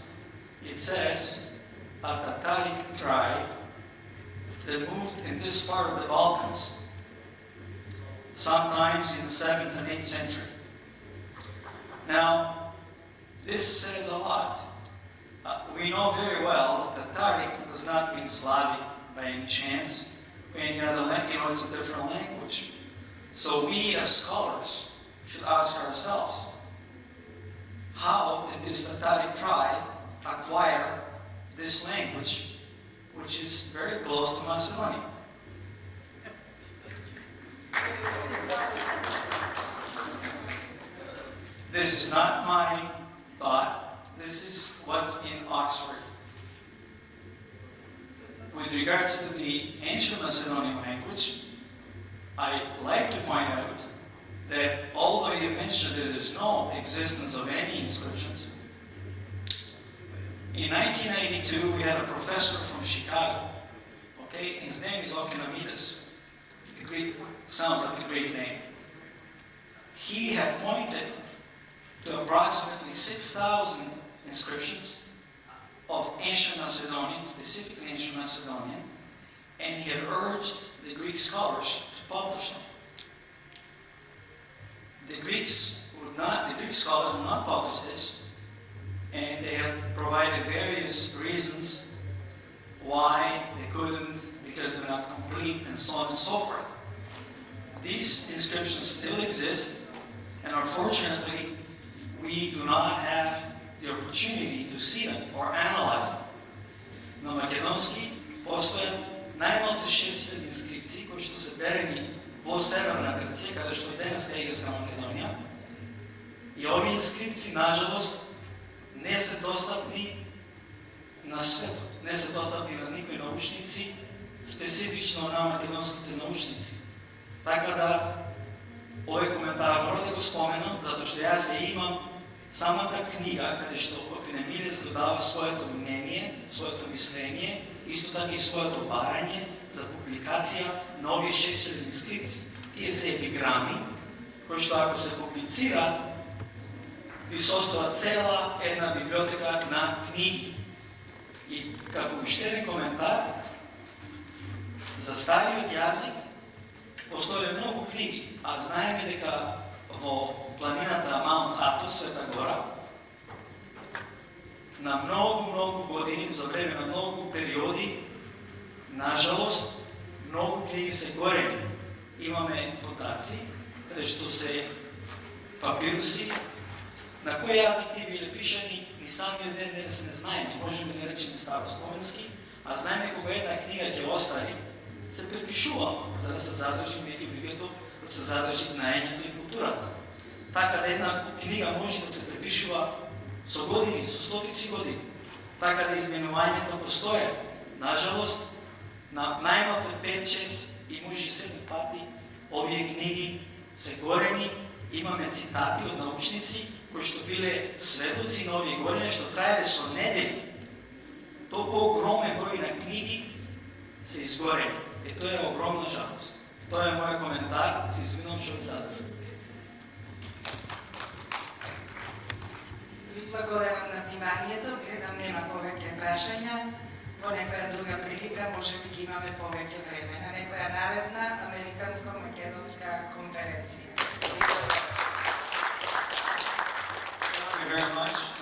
it says a Tataric tribe that moved in this part of the Balkans, sometimes in the 7th and 8th century. Now, this says a lot. We know very well that Tataric does not mean Slavic by any chance. Any other language, it's a different language. So we as scholars should ask ourselves, how did this Tataric tribe acquire this language, which is very close to Macedonia? This is not my thought. This is what's in Oxford. With regards to the ancient Macedonian language, I like to point out that although you mentioned that there's no existence of any inscriptions, in 1982 we had a professor from Chicago, okay? His name is Okinamides. The Greek sounds like a Greek name. He had pointed to approximately 6,000 inscriptions of ancient Macedonian, specifically ancient Macedonian, and he had urged the Greek scholars to publish them. The Greek scholars would not publish this, and they had provided various reasons why they couldn't, because they're not complete, and so on and so forth. These inscriptions still exist, and unfortunately, we do not have the opportunity to see them or analyze them. На македонски постојат најмалку 6000 инскрипции кои што се берени во Северна Грција, каде што е денеска Игерска Македонија. И овие инскрипции, нажалост, не се достапни на светот, не се достапни на никои научници, специфично на македонските научници. Така да, овој коментар мора да го споменам, затоа што јас ја имам самата книга, каде што Окинамидес го дава своето мнение, своето мисление, исто така и своето барање за публикација на овие 6000 инскрипции. Тие се епиграми, кои што ако се публицираат, ви состојат цела една библиотека на книги. И како уште коментар, за стариот јазик постоеле многу книги, а знаеме дека во планината Маунт Атос, Света гора, на многу години, за време на многу периоди, нажалост, многу книги се горени. Имаме потаци, каде што се папируси, на кој јазик ти биле пишани, ни самиот ден денес не знаеме, можеме да речеме старословенски, а знаеме кога една книга ќе остави, се препишува, за да се задржи меѓу луѓето, да се задржи знаењето и културата. Така да една книга може да се препишува со години, со стотици години. Така да изменувањето постоje. Нажалост, на најмалце 5-6 и може 7 пати овие книги се горени. Имаме цитати од научници кои што биле сведоци на овие горени, што траеле со недели. Толку огромен број на книги се изгорени. И тоа е огромна жалост. Тоа е мојот коментар, се извинувам што ви задржам. Ви благодарам на вниманието, гледам нема повеќе прашања. Во некоја друга прилика може би ги имаме повеќе време на некоја наредна американско-македонска конференција. Thank you very much.